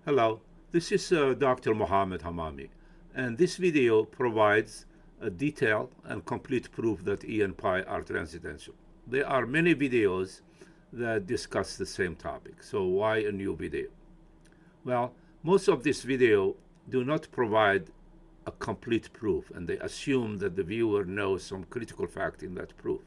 Hello, this is Dr. Mohammed Hamami, and this video provides a detailed and complete proof that E and pi are transcendental. There are many videos that discuss the same topic, so why a new video? Well, most of this video do not provide a complete proof, and they assume that the viewer knows some critical fact in that proof.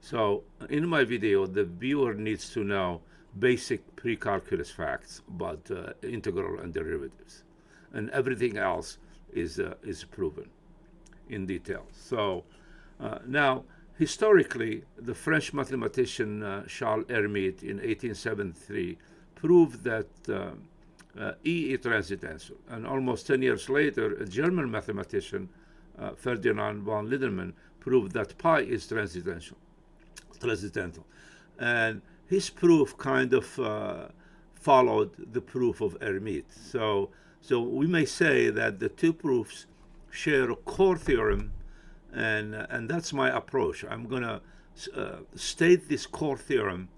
So in my video, the viewer needs to know basic pre-calculus facts about integral and derivatives, and everything else is proven in detail. So now, historically, the French mathematician Charles Hermite in 1873 proved that E is transcendental, and almost 10 years later, a German mathematician, Ferdinand von Lindemann, proved that pi is transcendental. And his proof kind of followed the proof of Hermite. So we may say that the two proofs share a core theorem, and that's my approach. I'm going to state this core theorem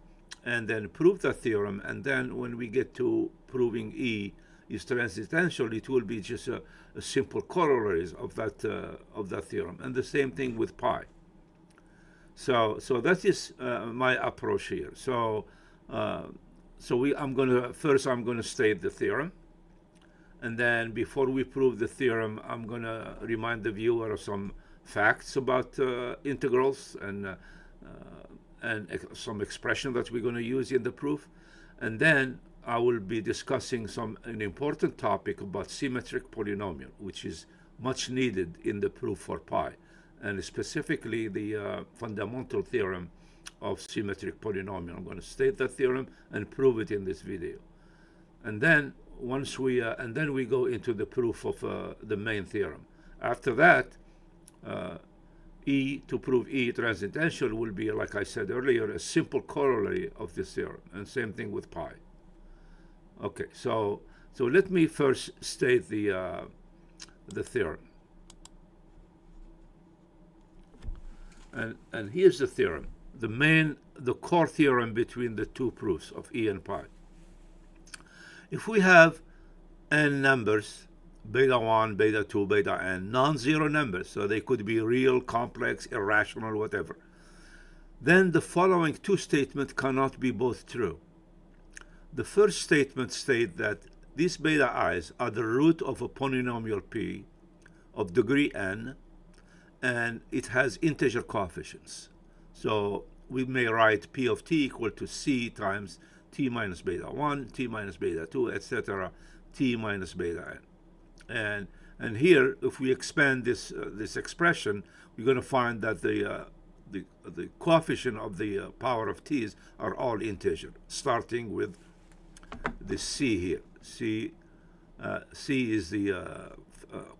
and then prove that theorem, and then when we get to proving E is transcendental, it will be just a simple corollaries of that theorem, and the same thing with pi. So that is my approach here. I'm going to state the theorem, and then before we prove the theorem, I'm going to remind the viewer of some facts about integrals and some expression that we're going to use in the proof, and then I will be discussing an important topic about symmetric polynomial, which is much needed in the proof for pi, and specifically the fundamental theorem of symmetric polynomial. I'm going to state that theorem and prove it in this video, and then we go into the proof of the main theorem. After that, to prove E transcendental will be, like I said earlier, a simple corollary of this theorem, and same thing with pi. Okay, so let me first state the theorem. And here's the theorem, the core theorem between the two proofs of E and pi. If we have n numbers, beta 1, beta 2, beta n, non-zero numbers, so they could be real, complex, irrational, whatever, then the following two statements cannot be both true. The first statement states that these beta i's are the root of a polynomial p of degree n, and it has integer coefficients. So we may write p of t equal to c times t minus beta 1, t minus beta 2, etc., t minus beta n. And here, if we expand this expression, we're going to find that the coefficient of the power of t's are all integer, starting with this c here. C is the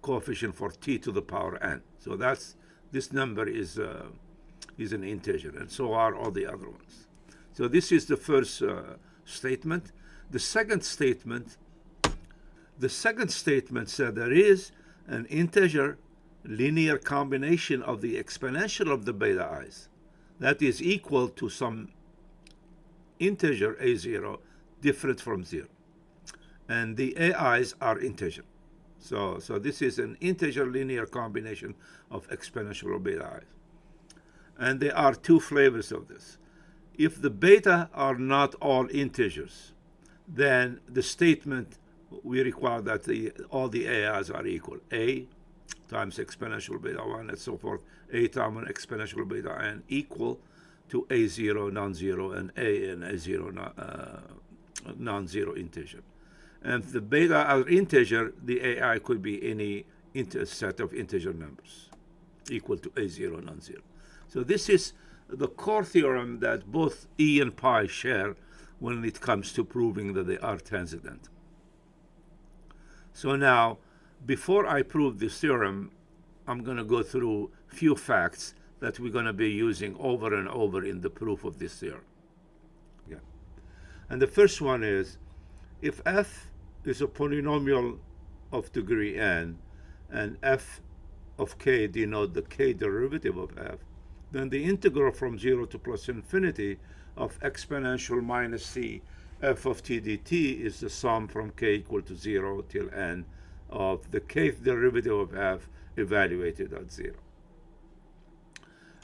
coefficient for t to the power n. So this number is an integer, and so are all the other ones. So this is the first statement. The second statement said there is an integer linear combination of the exponential of the beta i's that is equal to some integer a0 different from 0, and the ai's are integer. So this is an integer linear combination of exponential of beta i's, and there are two flavors of this. If the beta are not all integers, then the statement we require that all the ai's are equal. A times exponential beta 1 and so forth, a times exponential beta n equal to a0 non-zero and a and a0 non-zero integer. And if the beta are integer, the ai could be any set of integer numbers equal to a0 non-zero. So this is the core theorem that both E and pi share when it comes to proving that they are transcendental. So now, before I prove this theorem, I'm going to go through a few facts that we're going to be using over and over in the proof of this theorem. Yeah. And the first one is, if f is a polynomial of degree n, and f of k denote the k derivative of f, then the integral from 0 to plus infinity of exponential minus c f of t dt is the sum from k equal to 0 till n of the kth derivative of f evaluated at 0.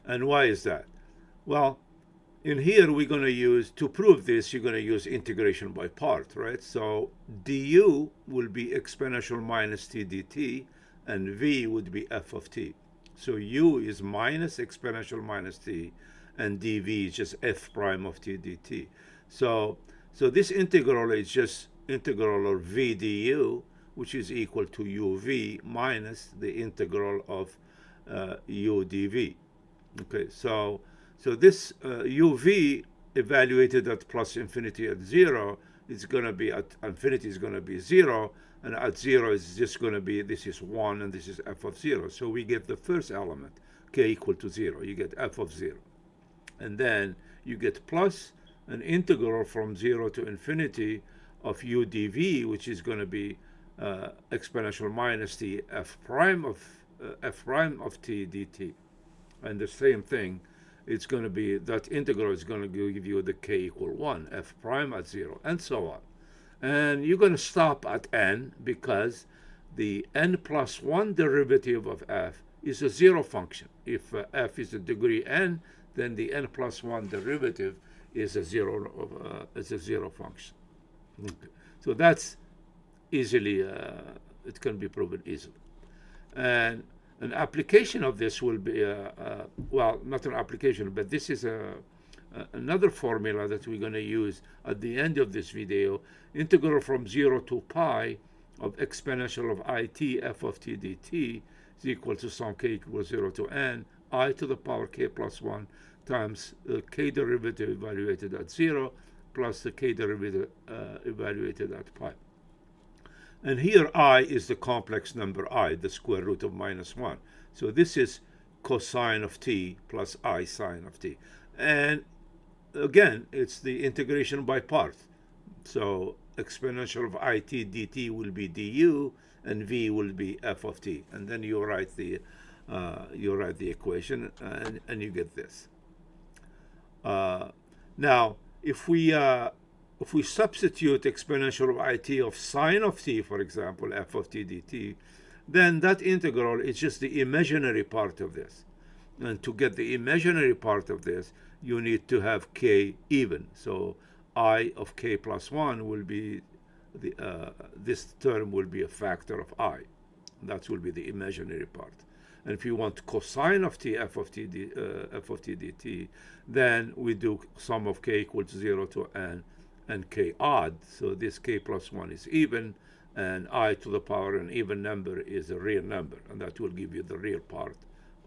And why is that? Well, in here we're going to use, to prove this, you're going to use integration by part, right? So du will be exponential minus t dt, and v would be f of t. So u is minus exponential minus t, and dv is just f prime of t dt. So this integral is just integral of v du, which is equal to uv minus the integral of u dv. Okay, so this uv evaluated at plus infinity at 0 is going to be at infinity is going to be 0, and at 0 is just going to be, this is 1 and this is f of 0. So we get the first element, k equal to 0. You get f of 0. And then you get plus an integral from 0 to infinity of u dv, which is going to be exponential minus t f prime of t dt. And the same thing, it's going to be, that integral is going to give you the k equal 1, f prime at 0, and so on. And you're going to stop at n because the n plus 1 derivative of f is a 0 function. If f is a degree n, then the n plus 1 derivative is a 0 function. Okay. So that's easily, it can be proven easily. And an application of this will be, well, not an application, but this is another formula that we're going to use at the end of this video. Integral from 0 to pi of exponential of it f of t dt is equal to sum k equals 0 to n I to the power k plus 1 times the k derivative evaluated at 0 plus the k derivative evaluated at pi. And here I is the complex number I, the square root of minus 1. So this is cosine of t plus I sine of t. And again, it's the integration by part. So exponential of it dt will be du, and v will be f of t. And then you write the equation, and you get this. Now, if we substitute exponential of it of sine of t, for example, f of t dt, then that integral is just the imaginary part of this. And to get the imaginary part of this, you need to have k even. So I of k plus 1 will be, this term will be a factor of I. That will be the imaginary part. And if you want cosine of t, f of t dt, then we do sum of k equals 0 to n and k odd. So this k plus 1 is even, and I to the power an even number is a real number, and that will give you the real part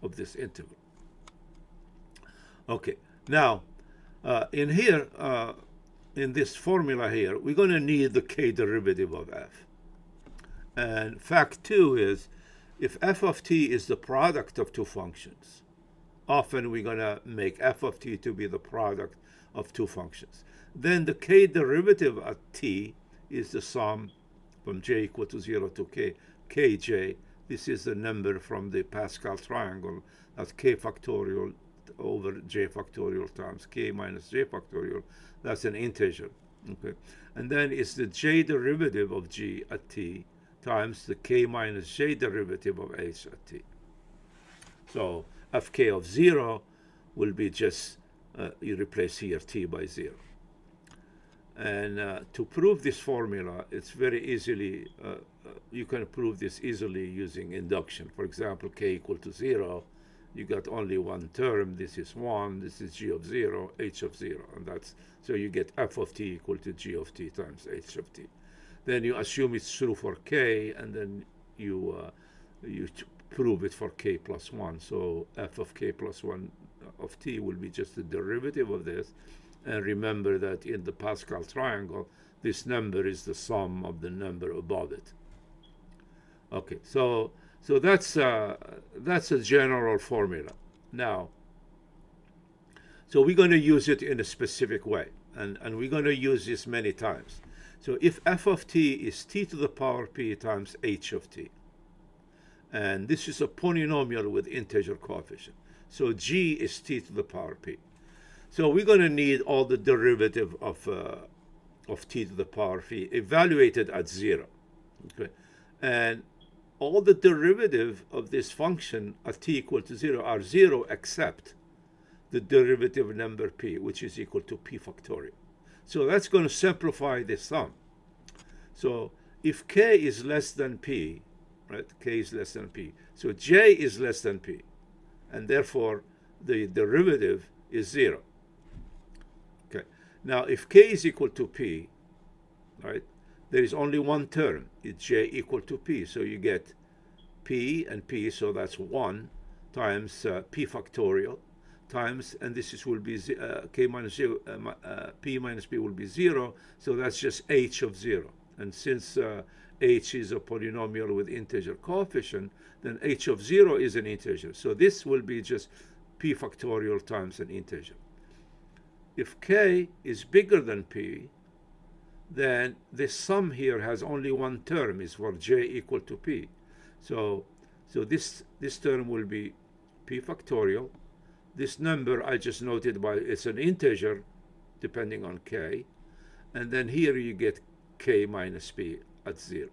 of this integral. Okay, now in here, in this formula here, we're going to need the k derivative of f. And fact 2 is, if f of t is the product of two functions, often we're going to make f of t to be the product of two functions. Then the k derivative at t is the sum from j equal to 0 to kj. This is the number from the Pascal triangle. That's k factorial over j factorial times k minus j factorial. That's an integer. Okay, and then it's the j derivative of g at t times the k minus j derivative of h at t. So fk of 0 will be just, you replace here t by 0. And to prove this formula, it's very easily, you can prove this easily using induction. For example, k equal to 0, you got only one term. This is 1, this is g of 0, h of 0. And that's, so you get f of t equal to g of t times h of t. Then you assume it's true for k, and then you prove it for k plus 1. So f of k plus 1 of t will be just the derivative of this. And remember that in the Pascal triangle, this number is the sum of the number above it. Okay, so that's a general formula. Now, so we're going to use it in a specific way, and we're going to use this many times. So if f of t is t to the power p times h of t, and this is a polynomial with integer coefficient, so g is t to the power p. So we're going to need all the derivative of of t to the power phi evaluated at 0. Okay, and all the derivative of this function at t equal to 0 are 0 except the derivative number p, which is equal to p factorial. So that's going to simplify this sum. So if k is less than p, right, k is less than p, so j is less than p, and therefore the derivative is 0. Okay, now if k is equal to p, right, there is only one term, it's j equal to p, so you get p and p, so that's 1 times p factorial times, and this will be k minus 0, p minus p will be 0, so that's just h of 0. And since h is a polynomial with integer coefficient, then h of 0 is an integer. So this will be just p factorial times an integer. If k is bigger than p, then this sum here has only one term, is for j equal to p. So this term will be p factorial. This number I just noted by, it's an integer depending on k. And then here you get k minus p at 0.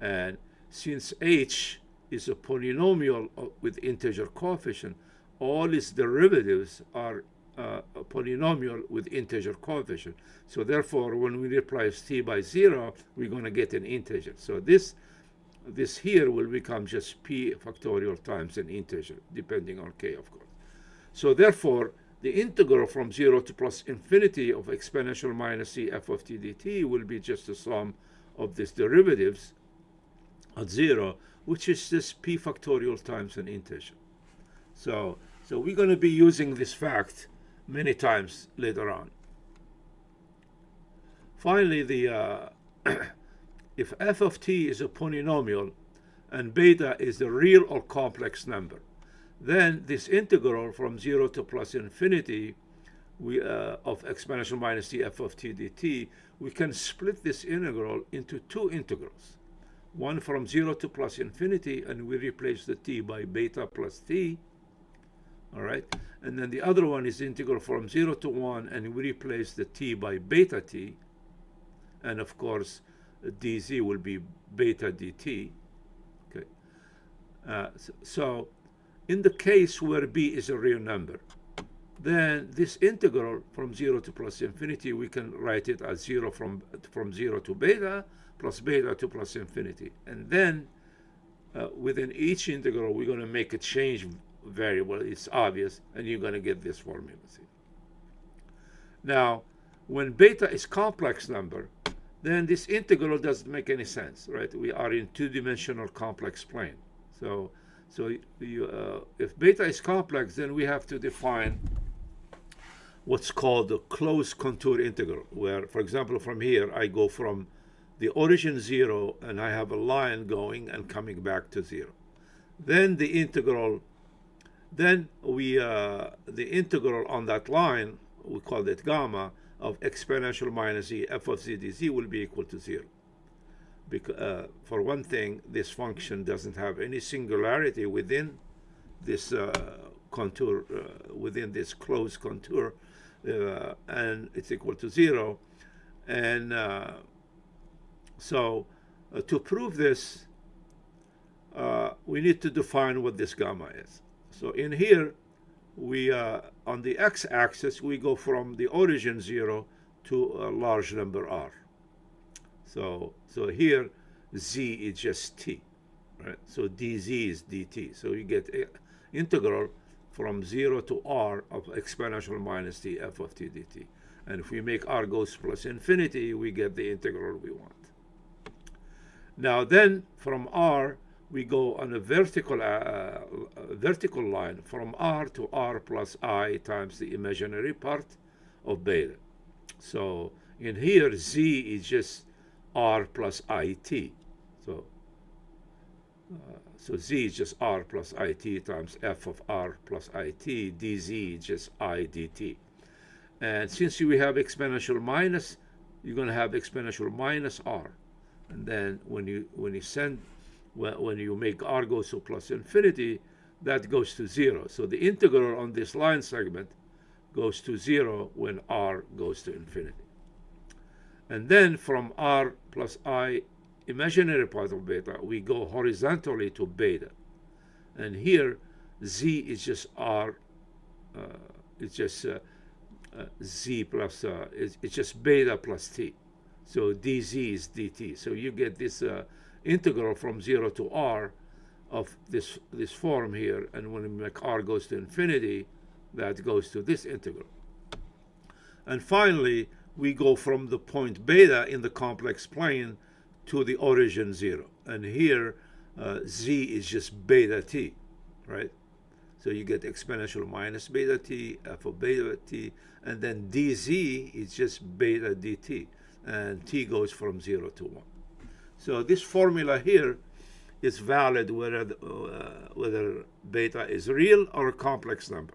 And since h is a polynomial with integer coefficient, all its derivatives are a polynomial with integer coefficient. So therefore, when we replace t by 0, we're going to get an integer. So this here will become just p factorial times an integer, depending on k, of course. So therefore, the integral from 0 to plus infinity of exponential minus c f of t dt will be just the sum of these derivatives at 0, which is this p factorial times an integer. So we're going to be using this fact many times later on. Finally, if f of t is a polynomial and beta is the real or complex number, then this integral from 0 to plus infinity of exponential minus t f of t dt, we can split this integral into two integrals. One from 0 to plus infinity, and we replace the t by beta plus t. All right, and then the other one is integral from 0 to 1, and we replace the t by beta t. And of course, dz will be beta dt. Okay, so in the case where b is a real number, then this integral from 0 to plus infinity, we can write it as 0 from 0 to beta plus beta to plus infinity. And then within each integral, we're going to make a change variable. It's obvious, and you're going to get this formula. See? Now, when beta is complex number, then this integral doesn't make any sense, right? We are in two-dimensional complex plane. So if beta is complex, then we have to define what's called the closed contour integral, where, for example, from here, I go from the origin 0, and I have a line going and coming back to 0. Then the integral, the integral on that line, we call it gamma, of exponential minus e f of z dz will be equal to 0. Because, for one thing, this function doesn't have any singularity within this contour, within this closed contour, and it's equal to 0. And so to prove this, we need to define what this gamma is. So in here, we on the x-axis, we go from the origin 0 to a large number r. So here, z is just t, right? So dz is dt. So you get integral from 0 to r of exponential minus t f of t dt. And if we make r goes plus infinity, we get the integral we want. Now then, from r, we go on a vertical line from r to r plus I times the imaginary part of beta. So in here, z is just r plus it. So z is just r plus it times f of r plus it. dz is just I dt. And since we have exponential minus, you're going to have exponential minus r. And then when you make r goes to plus infinity, that goes to 0. So the integral on this line segment goes to 0 when r goes to infinity. And then from r plus I imaginary part of beta, we go horizontally to beta. And here, z is just r, it's just z plus, it's just beta plus t. So dz is dt. So you get this integral from 0 to r of this form here. And when we make r goes to infinity, that goes to this integral. And finally, we go from the point beta in the complex plane to the origin 0. And here, z is just beta t, right? So you get exponential minus beta t, f of beta t, and then dz is just beta dt. And t goes from 0 to 1. So this formula here is valid whether beta is real or a complex number.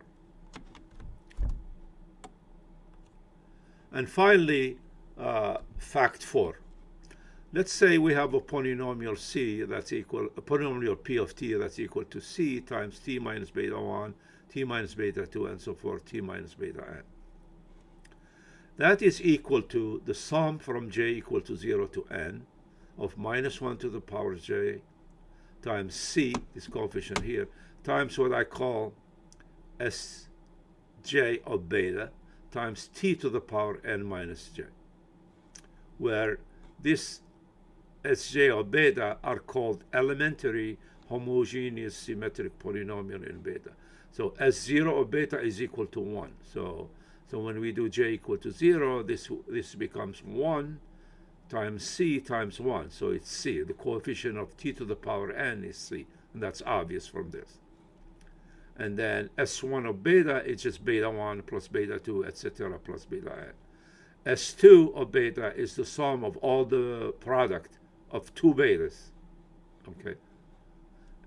And finally, fact 4. Let's say we have a polynomial c that's equal, a polynomial p of t that's equal to c times t minus beta 1, t minus beta 2, and so forth, t minus beta n. That is equal to the sum from j equal to 0 to n of minus 1 to the power j times c, this coefficient here, times what I call sj of beta, times t to the power n minus j, where this sj of beta are called elementary homogeneous symmetric polynomial in beta. So s0 of beta is equal to 1. So when we do j equal to 0, this becomes 1 times c times 1. So it's c. The coefficient of t to the power n is c. And that's obvious from this. And then s1 of beta is just beta 1 plus beta 2, etc. plus beta n. S2 of beta is the sum of all the product of two betas, okay?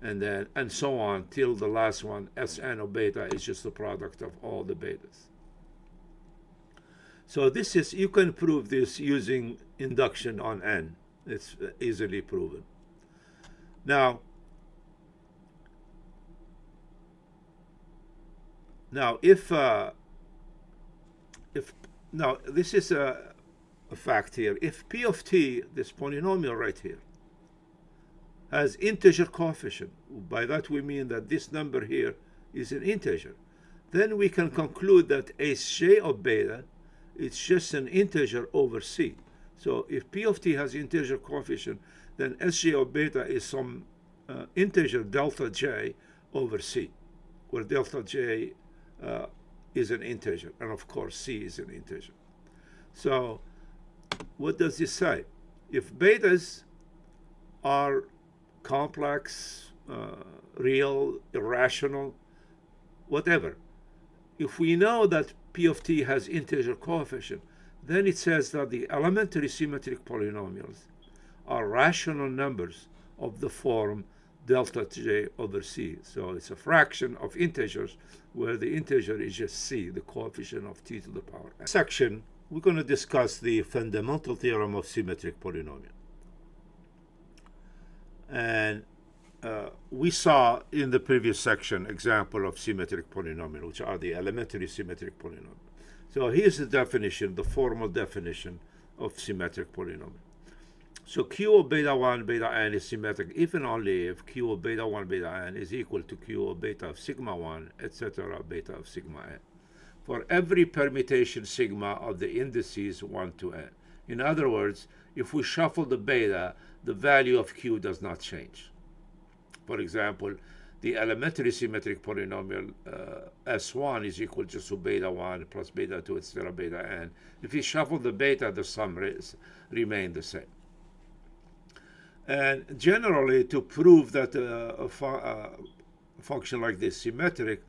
And so on till the last one, Sn of beta is just the product of all the betas. So this is, you can prove this using induction on n. It's easily proven. Now if now this is a fact here. If p of t, this polynomial right here, has integer coefficient, by that we mean that this number here is an integer, then we can conclude that sj of beta is just an integer over c. So if p of t has integer coefficient, then sj of beta is some integer delta j over c, where delta j is an integer, and of course c is an integer. So what does this say? If betas are complex, real, irrational, whatever, if we know that p of t has integer coefficient, then it says that the elementary symmetric polynomials are rational numbers of the form delta j over c. So it's a fraction of integers where the integer is just c, the coefficient of t to the power n. Section, we're going to discuss the fundamental theorem of symmetric polynomial. And we saw in the previous section example of symmetric polynomial, which are the elementary symmetric polynomial. So here's the definition, the formal definition of symmetric polynomial. So q of beta 1 beta n is symmetric if and only if q of beta 1 beta n is equal to q of beta of sigma 1, etc. beta of sigma n, for every permutation sigma of the indices 1 to n. In other words, if we shuffle the beta, the value of q does not change. For example, the elementary symmetric polynomial S1 is equal just to beta 1 plus beta 2, etc. beta n. If you shuffle the beta, the sum remain the same. And generally, to prove that a function like this symmetric,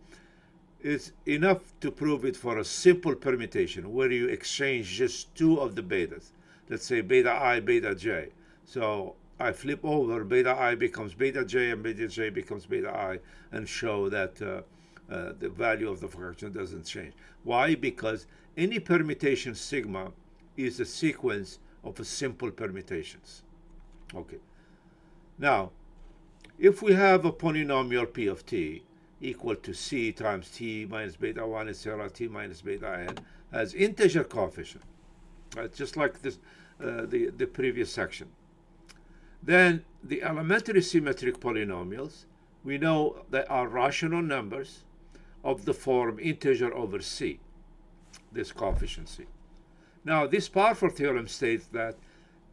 it's enough to prove it for a simple permutation where you exchange just two of the betas. Let's say beta I, beta j. So I flip over, beta I becomes beta j, and beta j becomes beta I, and show that the value of the function doesn't change. Why? Because any permutation sigma is a sequence of simple permutations. Okay. Now, if we have a polynomial p of t equal to c times t minus beta 1, etc., t minus beta n, has integer coefficient, just like this, the previous section. Then the elementary symmetric polynomials, we know they are rational numbers of the form integer over c, this coefficient c. Now, this powerful theorem states that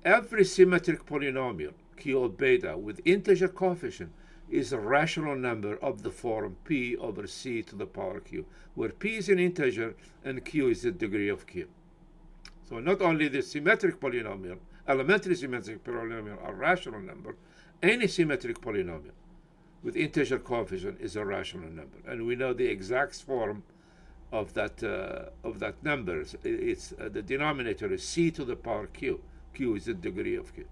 every symmetric polynomial, q of beta, with integer coefficient is a rational number of the form p over c to the power q, where p is an integer and q is the degree of q. So not only the symmetric polynomial, elementary symmetric polynomial are rational number, any symmetric polynomial with integer coefficient is a rational number. And we know the exact form of that number. It's the denominator is c to the power q. Q is the degree of q.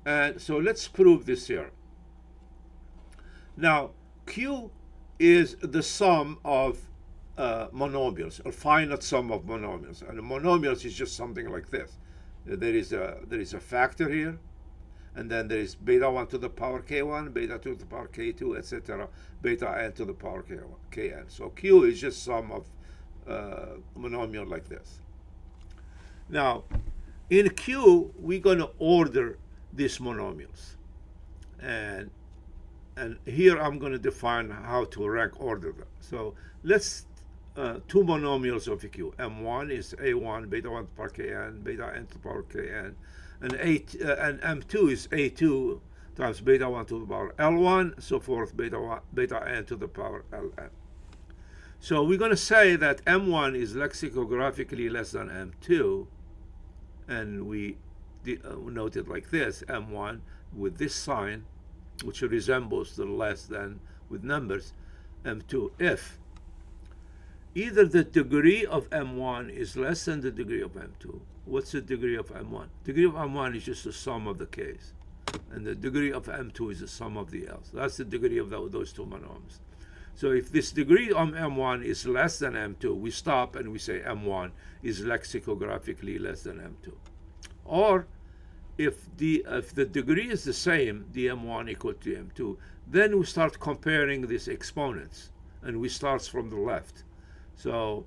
And so let's prove this here. Now, q is the sum of monomials, or finite sum of monomials. And monomials is just something like this. There is a factor here, and then there is beta 1 to the power k1, beta 2 to the power k2, etc., beta n to the power kn. So q is just sum of monomial like this. Now, in q, we're going to order these monomials. And here I'm going to define how to rank order them. So let's two monomials of q. M1 is A1, beta 1 to the power kn, beta n to the power kn, and M2 is A2 times beta 1 to the power L1, so forth, beta n to the power Ln. So we're going to say that M1 is lexicographically less than M2, and we note it like this, M1 with this sign, which resembles the less than with numbers, M2, if either the degree of M1 is less than the degree of M2. What's the degree of M1? Degree of M1 is just the sum of the k's, and the degree of M2 is the sum of the l's. That's the degree of those two monomials. So if this degree of M1 is less than M2, we stop and we say M1 is lexicographically less than M2. Or if the degree is the same, dm1 equal to m2, then we start comparing these exponents, and we start from the left. So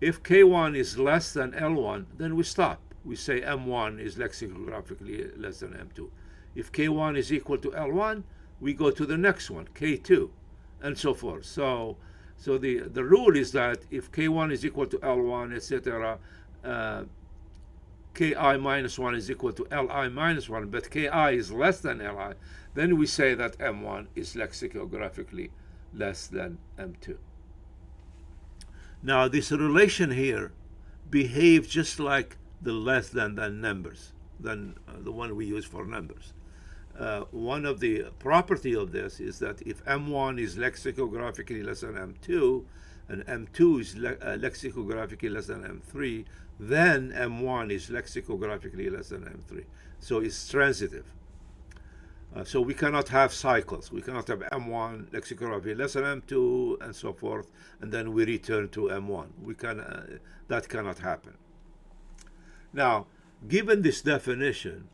if k1 is less than L1, then we stop. We say M1 is lexicographically less than M2. If k1 is equal to L1, we go to the next one, k2, and so forth. So the rule is that if k1 is equal to L1, etc., ki minus 1 is equal to li minus 1, but ki is less than li, then we say that M1 is lexicographically less than M2. Now, this relation here behaves just like the less than numbers, than the one we use for numbers. One of the property of this is that if M1 is lexicographically less than M2, and M2 is lexicographically less than M3, then M1 is lexicographically less than M3. So it's transitive. So we cannot have cycles. We cannot have M1 lexicographically less than M2 and so forth, and then we return to M1. That cannot happen. Now, given this definition,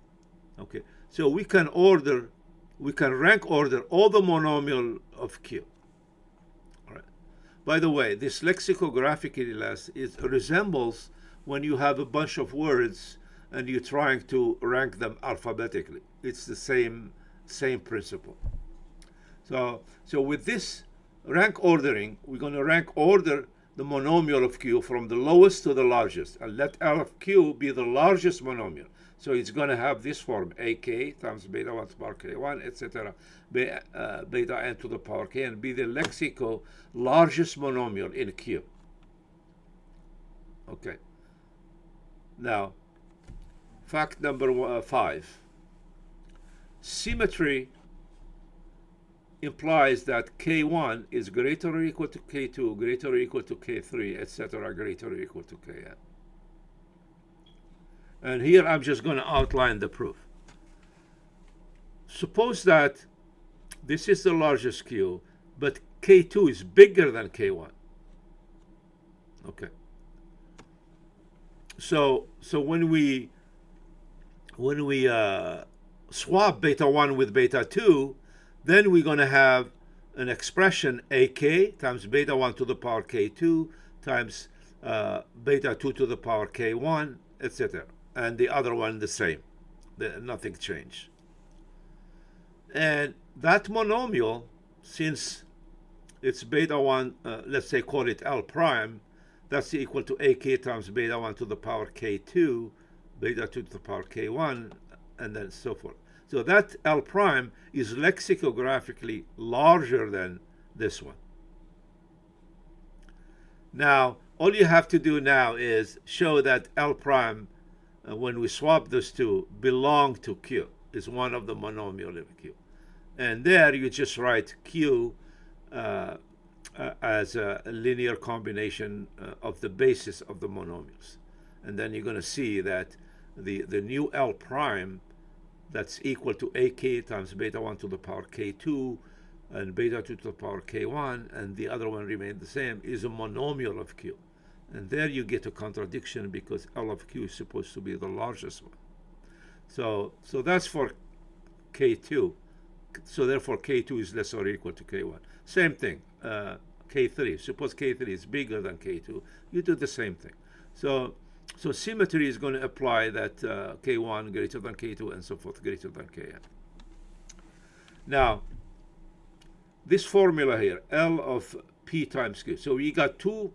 okay, so we can rank order all the monomial of Q. All right. By the way, this lexicographically less resembles when you have a bunch of words and you're trying to rank them alphabetically. It's the same principle. So with this rank ordering, we're going to rank order the monomial of Q from the lowest to the largest, and let L of Q be the largest monomial. So it's going to have this form, AK times beta 1 to the power K1, etc., beta n to the power K, and be the lexico largest monomial in Q. Okay. Now, fact number 5. Symmetry implies that K1 is greater or equal to K2, greater or equal to K3, etc., greater or equal to Kn. And here I'm just going to outline the proof. Suppose that this is the largest Q, but K2 is bigger than K1. Okay. So when we swap beta 1 with beta 2, then we're going to have an expression AK times beta 1 to the power K2 times beta 2 to the power k1, etc. And the other one the same. Nothing changed. And that monomial, since it's beta 1, let's say call it L prime, that's equal to AK times beta 1 to the power k2, beta 2 to the power k1, and then so forth. So that L prime is lexicographically larger than this one. Now, all you have to do now is show that L prime, when we swap those two, belong to Q, is one of the monomial of Q. And there you just write Q as a linear combination of the basis of the monomials. And then you're going to see that the new L prime, that's equal to AK times beta 1 to the power k2 and beta 2 to the power k1, and the other one remained the same, is a monomial of Q. And there you get a contradiction because L of Q is supposed to be the largest one. So that's for k2. So therefore k2 is less or equal to k1. Same thing, k3. Suppose k3 is bigger than k2. You do the same thing. So symmetry is going to apply that k1 greater than k2 and so forth greater than kn. Now, this formula here, L of p times q. So you got two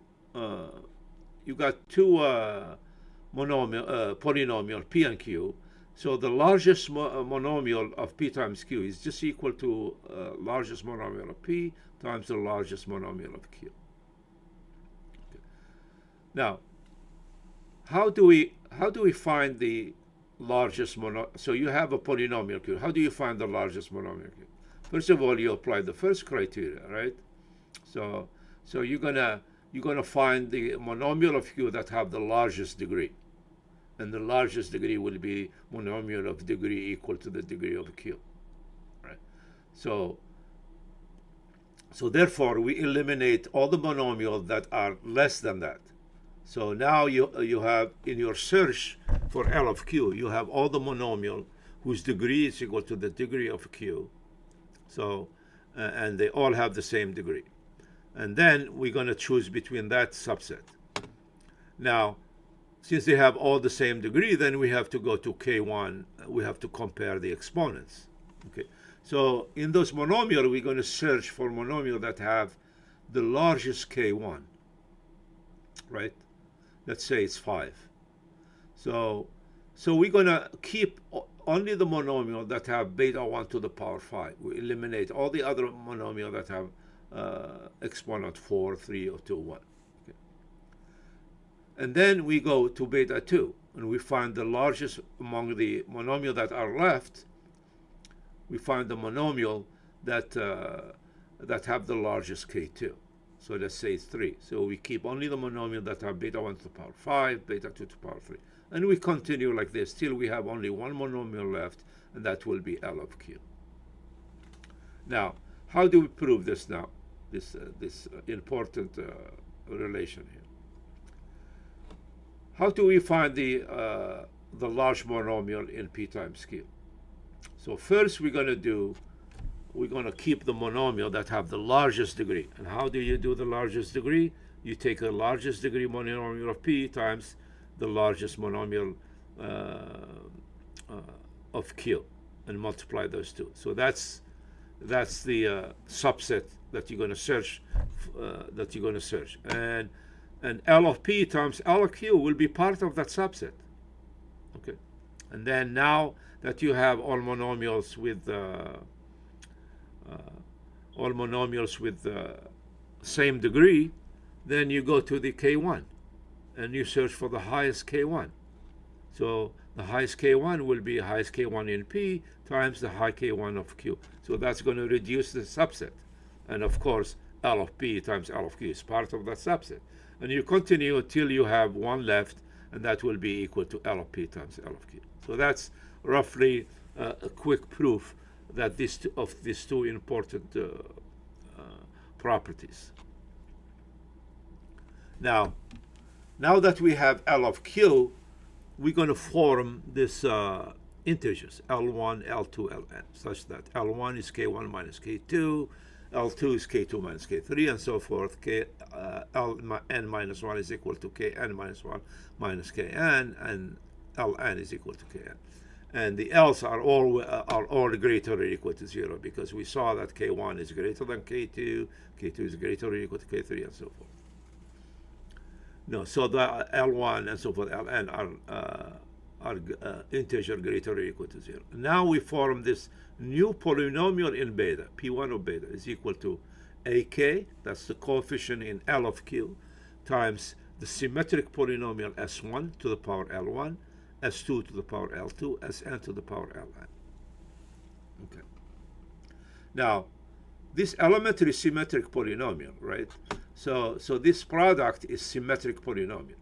polynomial p and q. So the largest monomial of p times q is just equal to largest monomial of p times the largest monomial of q. Okay. Now, how do we find the largest monomial? So you have a polynomial q. How do you find the largest monomial q? First of all, you apply the first criteria, right? So you're gonna find the monomial of q that have the largest degree, and the largest degree will be monomial of degree equal to the degree of q, right? So therefore we eliminate all the monomials that are less than that. So now you have in your search for L of q, you have all the monomial whose degree is equal to the degree of q. So and they all have the same degree. And then we're going to choose between that subset. Now, since they have all the same degree, then we have to go to k1. We have to compare the exponents. Okay. So in those monomial, we're going to search for monomial that have the largest k1, right? Let's say it's 5. So we're going to keep only the monomial that have beta 1 to the power 5. We eliminate all the other monomial that have exponent 4, 3, or 2, 1. Okay. And then we go to beta 2, and we find the largest among the monomial that are left. We find the monomial that have the largest k2. So let's say it's 3. So we keep only the monomial that have beta 1 to the power 5, beta 2 to the power 3. And we continue like this till we have only one monomial left, and that will be L of q. Now, how do we prove this now? This important relation here. How do we find the large monomial in p times q? So first we're going to keep the monomial that have the largest degree. And how do you do the largest degree? You take the largest degree monomial of p times the largest monomial of q, and multiply those two. So that's the subset that you're going to search. And L of p times L of q will be part of that subset. Okay, and then now that you have all monomials with same degree, then you go to the k1 and you search for the highest k1. So the highest k1 will be highest k1 in p times the high k1 of q. So that's going to reduce the subset. And of course, L of p times L of q is part of that subset. And you continue until you have one left, and that will be equal to L of p times L of q. So that's roughly a quick proof that these two important properties. Now that we have L of q, we're going to form this integers, L1, L2, Ln, such that L1 is k1 minus k2, L2 is K2 minus K3, and so forth. Ln minus 1 is equal to Kn minus 1 minus Kn, and Ln is equal to Kn. And the L's are all greater or equal to 0, because we saw that K1 is greater than K2, K2 is greater or equal to K3, and so forth. No, so the L1 and so forth, Ln are integer greater or equal to 0. Now we form this new polynomial in beta. P1 of beta is equal to AK, that's the coefficient in L of Q, times the symmetric polynomial S1 to the power L1, S2 to the power L2, Sn to the power Ln. Okay. Now, this elementary symmetric polynomial, right? So this product is symmetric polynomial.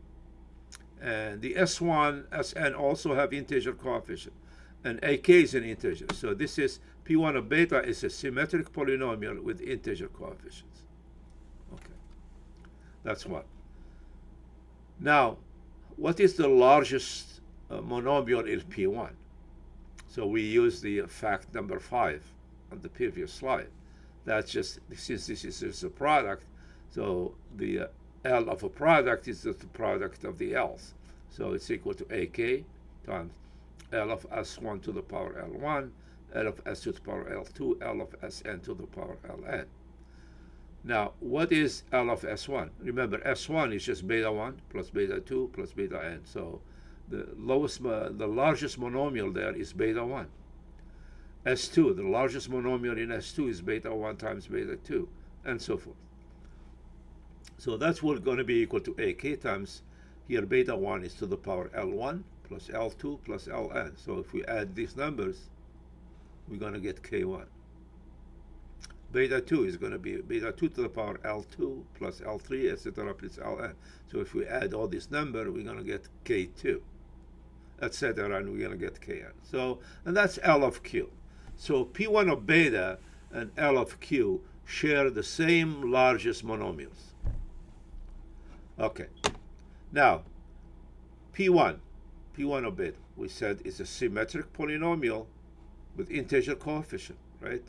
And the S1, Sn also have integer coefficient. And AK is an integer. So this is P1 of beta is a symmetric polynomial with integer coefficients. Okay. That's what. Now, what is the largest monomial in P1? So we use the fact number 5 on the previous slide. That's just, since this is a product, so the L of a product is the product of the L's. So it's equal to AK times L of S1 to the power L1, L of S2 to the power L2, L of Sn to the power Ln. Now, what is L of S1? Remember, S1 is just beta 1 plus beta 2 plus beta n. So the largest monomial there is beta 1. S2, the largest monomial in S2 is beta 1 times beta 2, and so forth. So that's what's going to be equal to AK times, here beta 1 is to the power L1 plus L2 plus Ln. So if we add these numbers, we're going to get K1. Beta 2 is going to be beta 2 to the power L2 plus L3, etc. plus Ln. So if we add all this number, we're going to get K2, etc. and we're going to get Kn. So, and that's L of Q. So P1 of beta and L of Q share the same largest monomials. Okay. Now, P1 of beta, we said is a symmetric polynomial with integer coefficient, right?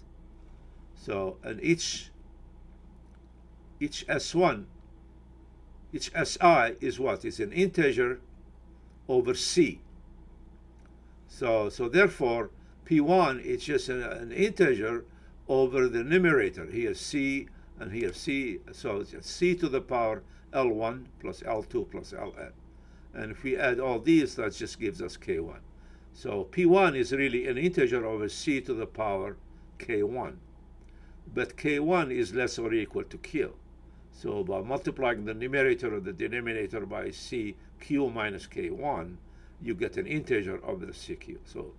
So, and each S1, each Si is what? Is an integer over C. So therefore, P1 is just an integer over the numerator. Here C and here C. So it's C to the power L1 plus L2 plus Ln. And if we add all these, that just gives us K1. So P1 is really an integer over C to the power K1. But K1 is less or equal to Q. So by multiplying the numerator or the denominator by C, Q minus K1, you get an integer over the CQ. So,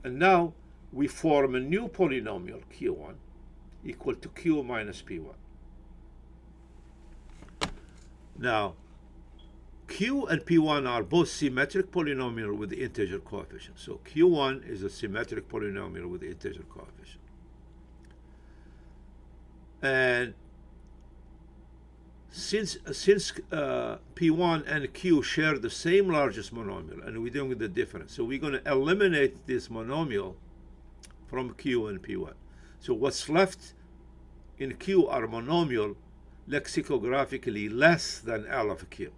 and now we form a new polynomial, Q1, equal to Q minus P1. Now, Q and P1 are both symmetric polynomial with the integer coefficient. So Q1 is a symmetric polynomial with the integer coefficient. And since P1 and Q share the same largest monomial, and we're doing the difference, so we're going to eliminate this monomial from Q and P1. So what's left in Q are monomial lexicographically less than L of Q.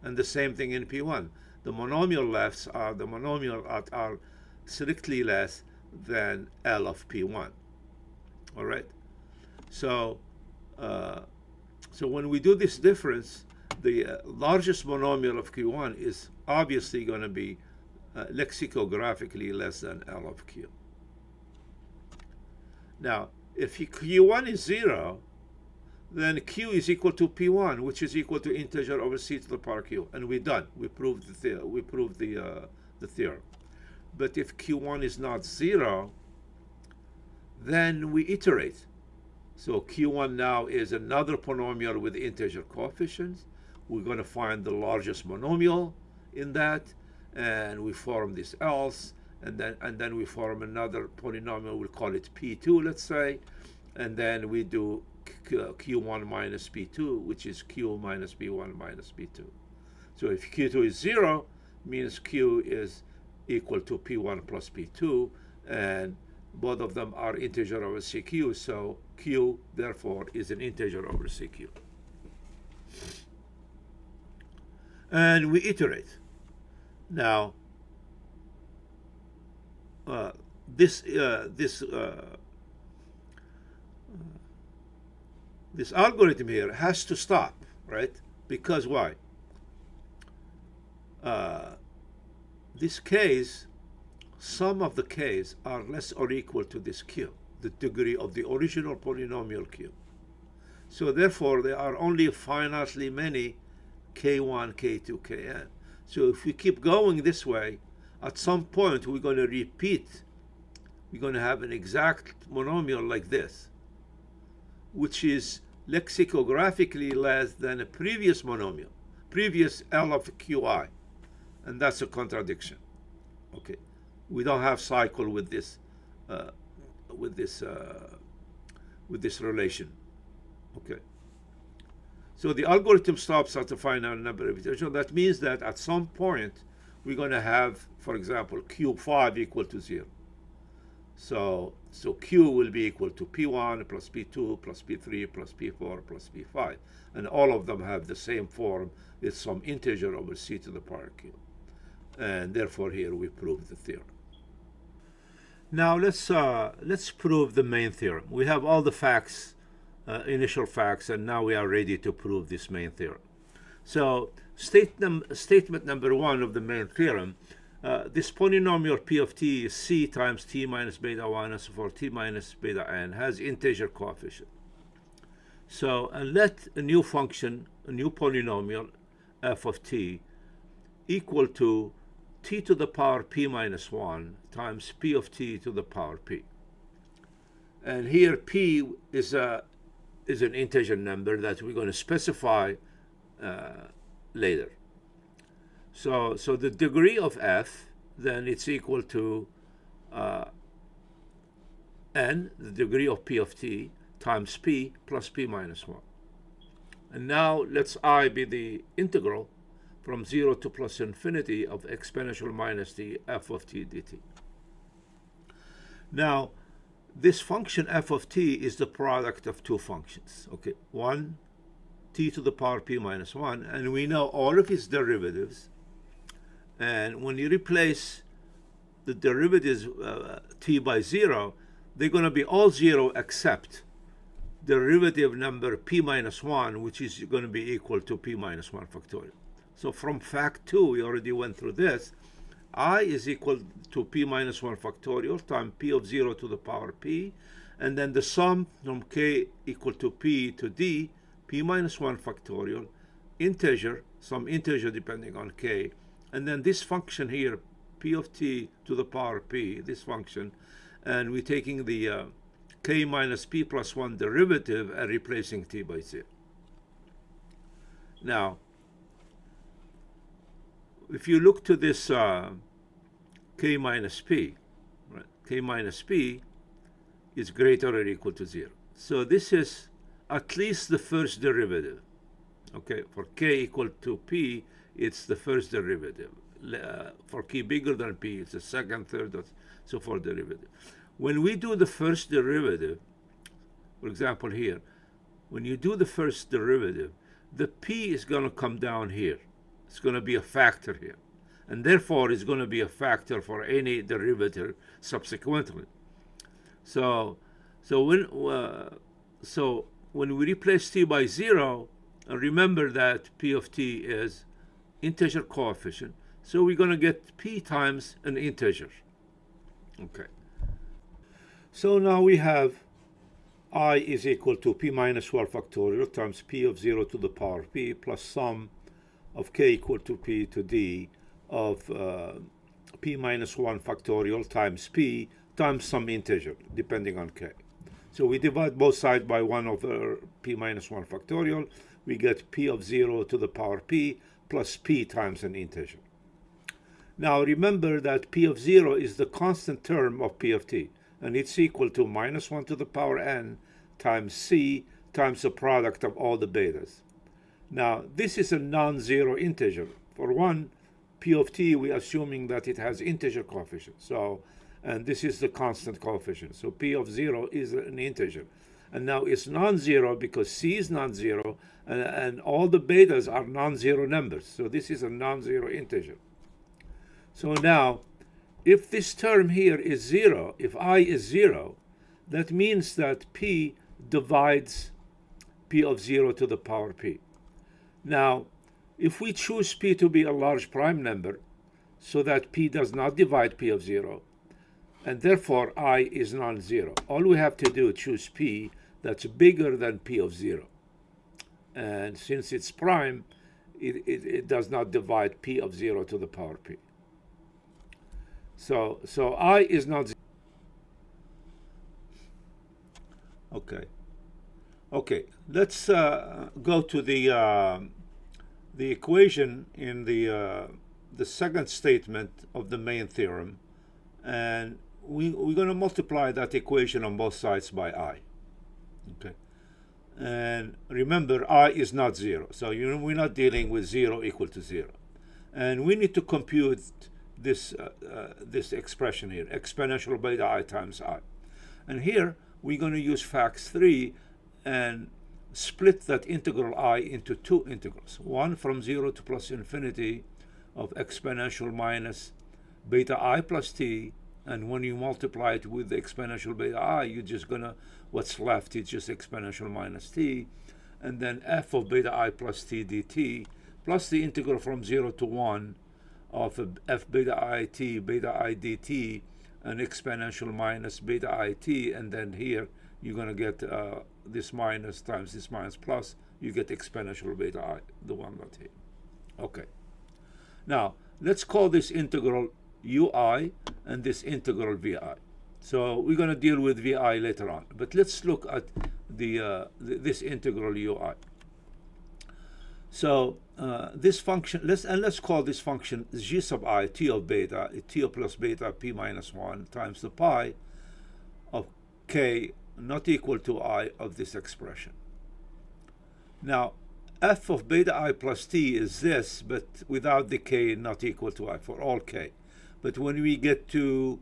And the same thing in P1. The monomial lefts are the monomial that are strictly less than L of P1. All right? So when we do this difference, the largest monomial of Q1 is obviously going to be lexicographically less than L of Q. Now, if Q1 is 0, then Q is equal to P1, which is equal to integer over C to the power Q, and we're done. We proved the theorem. But if Q1 is not 0, then we iterate. So Q1 now is another polynomial with integer coefficients. We're going to find the largest monomial in that, and we form this else, and then we form another polynomial. We'll call it P2, let's say, and then we do Q1 minus P2, which is Q minus P1 minus P2. So if Q2 is 0, means Q is equal to P1 plus P2, and Both of them are integer over CQ, so Q therefore is an integer over CQ. And we iterate. Now, this algorithm here has to stop, right? Because why? This case, some of the k's are less or equal to this q, the degree of the original polynomial q. So therefore, there are only finitely many k1, k2, kn. So if we keep going this way, at some point we're going to repeat, we're going to have an exact monomial like this, which is lexicographically less than a previous monomial, previous L of qi, and that's a contradiction. Okay, we don't have cycle with this relation. Okay, so the algorithm stops at a finite number of iterations. That means that at some point we're going to have, for example, q5 equal to 0. So q will be equal to p1 plus p2 plus p3 plus p4 plus p5, and all of them have the same form. It's some integer over c to the power q, and therefore here we prove the theorem. Now let's prove the main theorem. We have all the facts, initial facts, and now we are ready to prove this main theorem. So statement number 1 of the main theorem. This polynomial p of t is c times t minus beta 1 and so forth, t minus beta n, has integer coefficient. So, and let a new function, a new polynomial, f of t, equal to t to the power p minus 1 times p of t to the power p. And here p is an integer number that we're going to specify later. So the degree of f, then it's equal to n, the degree of p of t, times p plus p minus 1. And now let's I be the integral from 0 to plus infinity of exponential minus the f of t dt. Now, this function f of t is the product of two functions. Okay, one, t to the power p minus 1, and we know all of its derivatives. And when you replace the derivatives t by 0, they're going to be all 0 except derivative number p minus 1, which is going to be equal to p minus 1 factorial. So from fact 2, we already went through this. I is equal to p minus 1 factorial times p of 0 to the power p, and then the sum from k equal to p to d, p minus 1 factorial, integer, some integer depending on k, and then this function here, p of t to the power p, this function, and we're taking the k minus p plus 1 derivative and replacing t by 0. Now, if you look to this k minus p, right, k minus p is greater or equal to 0. So this is at least the first derivative. Okay, for k equal to p, it's the first derivative. For k bigger than p, it's the second, third, so forth derivative. When we do the first derivative, for example here, when you do the first derivative, the p is going to come down here. It's going to be a factor here. And therefore, it's going to be a factor for any derivative subsequently. So when we replace t by 0, remember that p of t is integer coefficient. So we're going to get p times an integer. Okay. So now we have I is equal to p minus 1 factorial times p of 0 to the power p plus sum of k equal to p to d of p minus 1 factorial times p times some integer depending on k. So we divide both sides by 1 over p minus 1 factorial. We get p of 0 to the power p plus p times an integer. Now remember that p of 0 is the constant term of p of t, and it's equal to minus 1 to the power n times c times the product of all the betas. Now this is a non-zero integer. For one, p of t, we're assuming that it has integer coefficient. So and this is the constant coefficient. So p of 0 is an integer. And now it's non-zero because c is non-zero, and all the betas are non-zero numbers. So this is a non-zero integer. So now, if this term here is 0, if I is 0, that means that p divides p of 0 to the power p. Now, if we choose p to be a large prime number, so that p does not divide p of 0, and therefore I is non-zero, all we have to do is choose p that's bigger than p of 0. And since it's prime, it does not divide p of 0 to the power p. So I is not 0. Okay, let's go to the equation in the second statement of the main theorem, and we're going to multiply that equation on both sides by I. Okay, and remember, I is not 0, so we're not dealing with 0 equal to 0, and we need to compute this this expression here, exponential beta I times I, and here we're going to use facts 3 and split that integral I into two integrals, one from 0 to plus infinity of exponential minus beta I plus t, and when you multiply it with the exponential beta I, you're just gonna, what's left is just exponential minus t, and then f of beta I plus t dt, plus the integral from 0 to 1 of f beta I t beta I dt, an exponential minus beta I t, and then here you're gonna get this minus times this minus plus, you get exponential beta I, the one right here. Okay. Now, let's call this integral ui and this integral vi. So we're going to deal with vi later on, but let's look at this integral ui. So this function, let's call this function g sub I, t of beta, t plus beta p minus 1 times the pi of k not equal to I of this expression. Now, f of beta I plus t is this, but without the k not equal to I for all k. But when we get to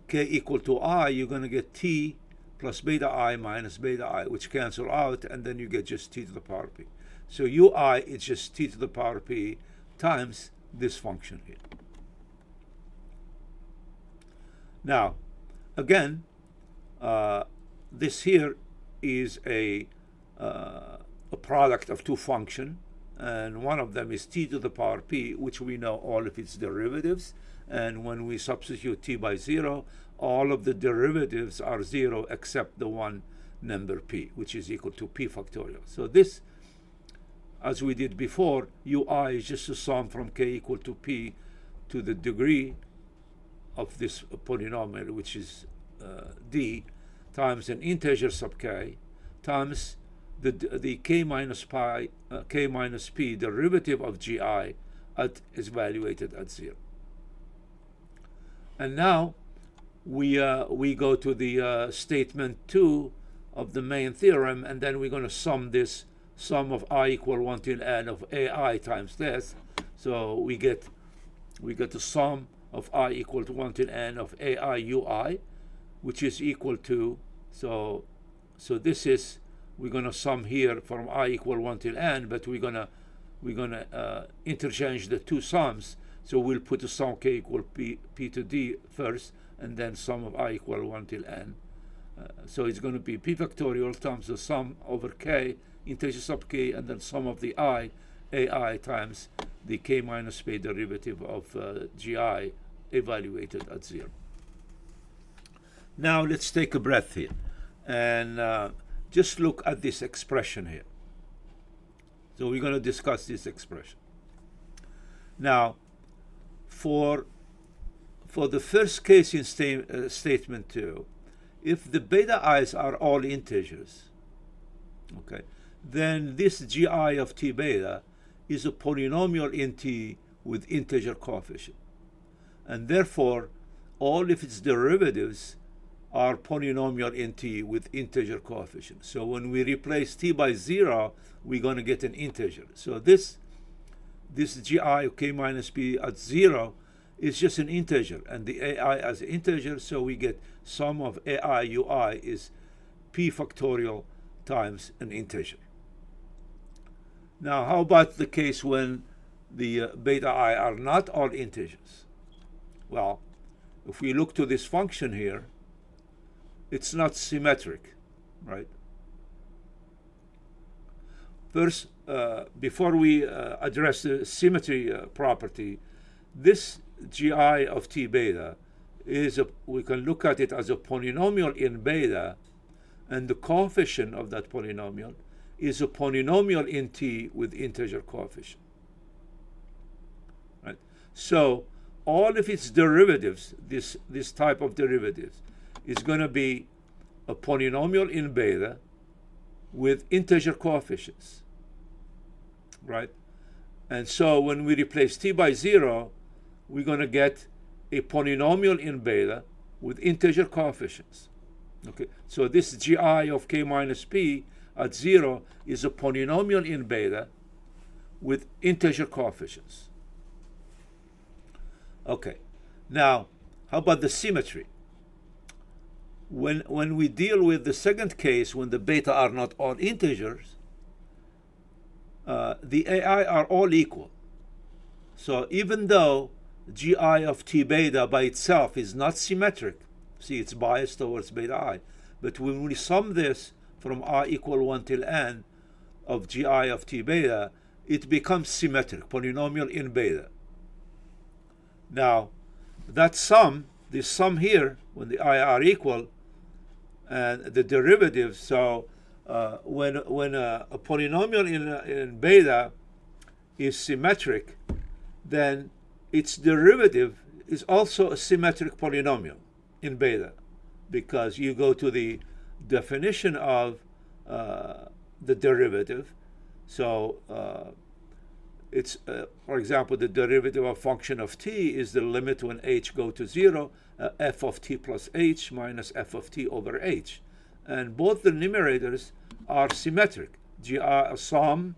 k equal to I, you're going to get t plus beta I minus beta I, which cancel out, and then you get just t to the power p. So ui is just t to the power p times this function here. Now, again, this here is a product of two functions, and one of them is t to the power p, which we know all of its derivatives, and when we substitute t by 0, all of the derivatives are 0 except the one number p, which is equal to p factorial. So this, as we did before, ui is just a sum from k equal to p to the degree of this polynomial, which is d, times an integer sub k, times the k minus p derivative of gi is evaluated at 0. And now we go to the statement 2 of the main theorem, and then we're going to sum this, sum of I equal 1 till n of ai times this. So we get the sum of I equal to 1 till n of ai ui, which is equal to, so this is, we're going to sum here from I equal 1 till n, but we're going to interchange the two sums. So we'll put the sum k equal p to d first, and then sum of I equal 1 till n. So it's going to be p factorial times the sum over k, integer sub k, and then sum of the I, ai times the k minus p derivative of gi evaluated at 0. Now let's take a breath here and just look at this expression here. So we're going to discuss this expression. Now, for the first case in statement 2, if the beta i's are all integers, okay, then this gi of t beta is a polynomial in t with integer coefficient, and therefore all of its derivatives are polynomial in t with integer coefficient. So when we replace t by 0, we're going to get an integer. So this gi of k minus p at 0 is just an integer, and the AI as an integer, so we get sum of AI UI is p factorial times an integer. Now, how about the case when the beta I are not all integers? Well, if we look to this function here, it's not symmetric, right? First, before we address the symmetry property, this gi of t beta is we can look at it as a polynomial in beta, and the coefficient of that polynomial is a polynomial in t with integer coefficient. Right? So all of its derivatives, this type of derivatives, is going to be a polynomial in beta with integer coefficients. Right? And so when we replace t by 0, we're going to get a polynomial in beta with integer coefficients. Okay, so this gi of k minus p at 0 is a polynomial in beta with integer coefficients. Okay, now how about the symmetry? When we deal with the second case, when the beta are not all integers, the AI are all equal. So even though gi of t beta by itself is not symmetric, see, it's biased towards beta I, but when we sum this from I equal 1 till n of gi of t beta, it becomes symmetric, polynomial in beta. Now, that sum, this sum here, when the I are equal, and the derivative, so when a polynomial in beta is symmetric, then its derivative is also a symmetric polynomial in beta, because you go to the definition of the derivative. So it's, for example, the derivative of function of t is the limit when h go to 0, f of t plus h minus f of t over h. And both the numerators are symmetric. Sum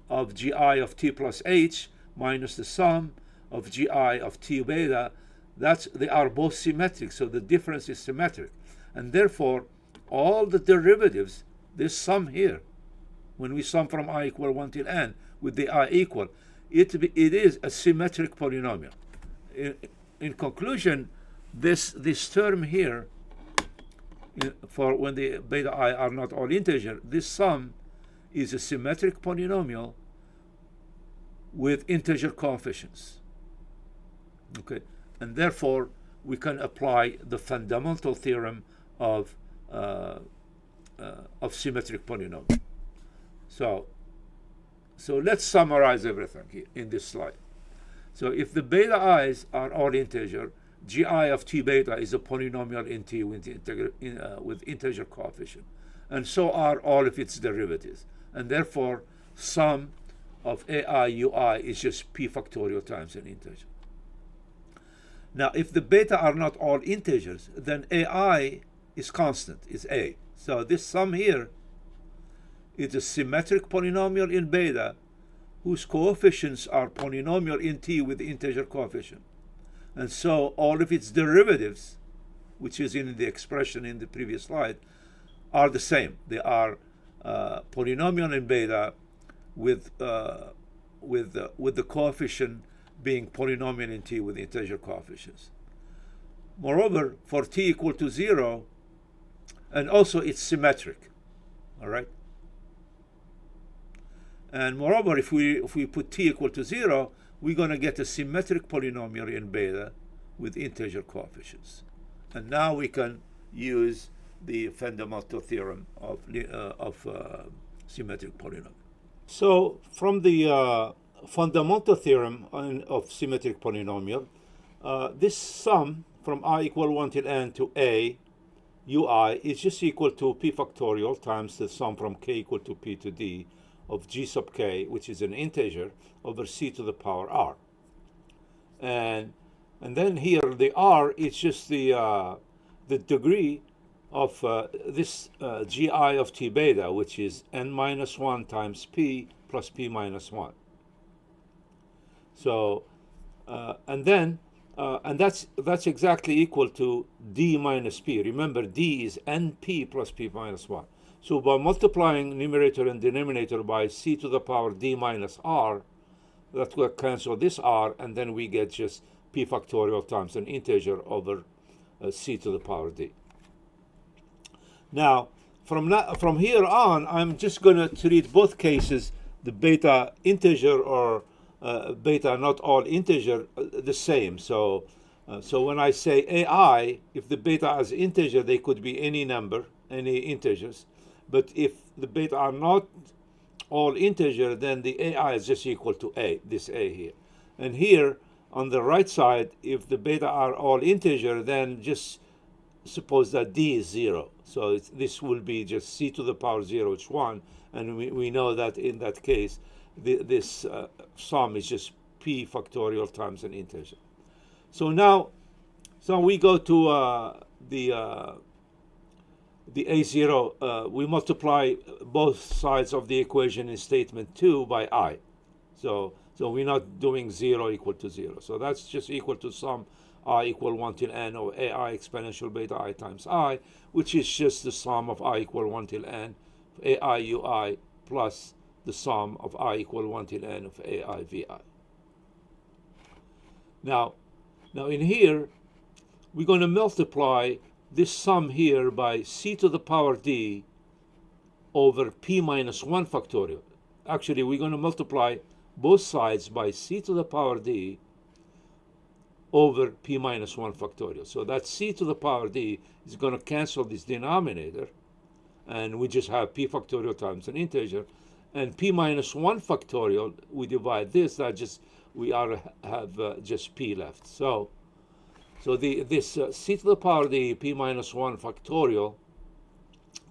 of gi of t plus h minus the sum of gi of t beta, they are both symmetric, so the difference is symmetric. And therefore, all the derivatives, this sum here, when we sum from I equal 1 till n with the I equal, it is a symmetric polynomial. In conclusion, this term here, for when the beta I are not all integer, this sum is a symmetric polynomial with integer coefficients. Okay, and therefore we can apply the fundamental theorem of symmetric polynomial. So let's summarize everything here in this slide. So if the beta i's are all integer, gi of t beta is a polynomial in t with integer coefficient, and so are all of its derivatives, and therefore sum of ai ui is just p factorial times an integer. Now, if the beta are not all integers, then ai is constant, is a. So this sum here is a symmetric polynomial in beta whose coefficients are polynomial in t with integer coefficient. And so all of its derivatives, which is in the expression in the previous slide, are the same. They are polynomial in beta with the coefficient being polynomial in t with integer coefficients. Moreover, for t equal to 0, and also it's symmetric, all right? And moreover, if we put t equal to 0, we're going to get a symmetric polynomial in beta with integer coefficients. And now we can use the fundamental theorem of symmetric polynomial. So from the fundamental theorem of symmetric polynomial, this sum from I equal 1 till n to a ui is just equal to p factorial times the sum from k equal to p to d of g sub k, which is an integer, over c to the power r. And then here the r is just the degree of this gi of t beta, which is n minus 1 times p plus p minus 1. So, and then And that's exactly equal to d minus p. Remember, d is np plus p minus 1. So by multiplying numerator and denominator by c to the power d minus r, that will cancel this r, and then we get just p factorial times an integer over c to the power d. Now, from here on, I'm just going to treat both cases, the beta integer or beta not all integer, the same. So when I say AI, if the beta is integer, they could be any number, any integers. But if the beta are not all integer, then the AI is just equal to A, this A here. And here, on the right side, if the beta are all integer, then just suppose that d is 0. So this will be just c to the power 0, it's 1. And we know that in that case, this sum is just p factorial times an integer. So now, we go to the A0. We multiply both sides of the equation in statement 2 by I. So we're not doing 0 equal to 0. So that's just equal to sum I equal 1 till n of AI exponential beta I times I, which is just the sum of I equal 1 till n of AI ui plus the sum of I equal 1 till n of AI vi. Now in here, we're going to multiply this sum here by c to the power d over p minus 1 factorial. Actually, we're going to multiply both sides by c to the power d over p minus 1 factorial. So that c to the power d is going to cancel this denominator, and we just have p factorial times an integer. And p minus 1 factorial, we divide this, we have just p left. So this c to the power d p minus 1 factorial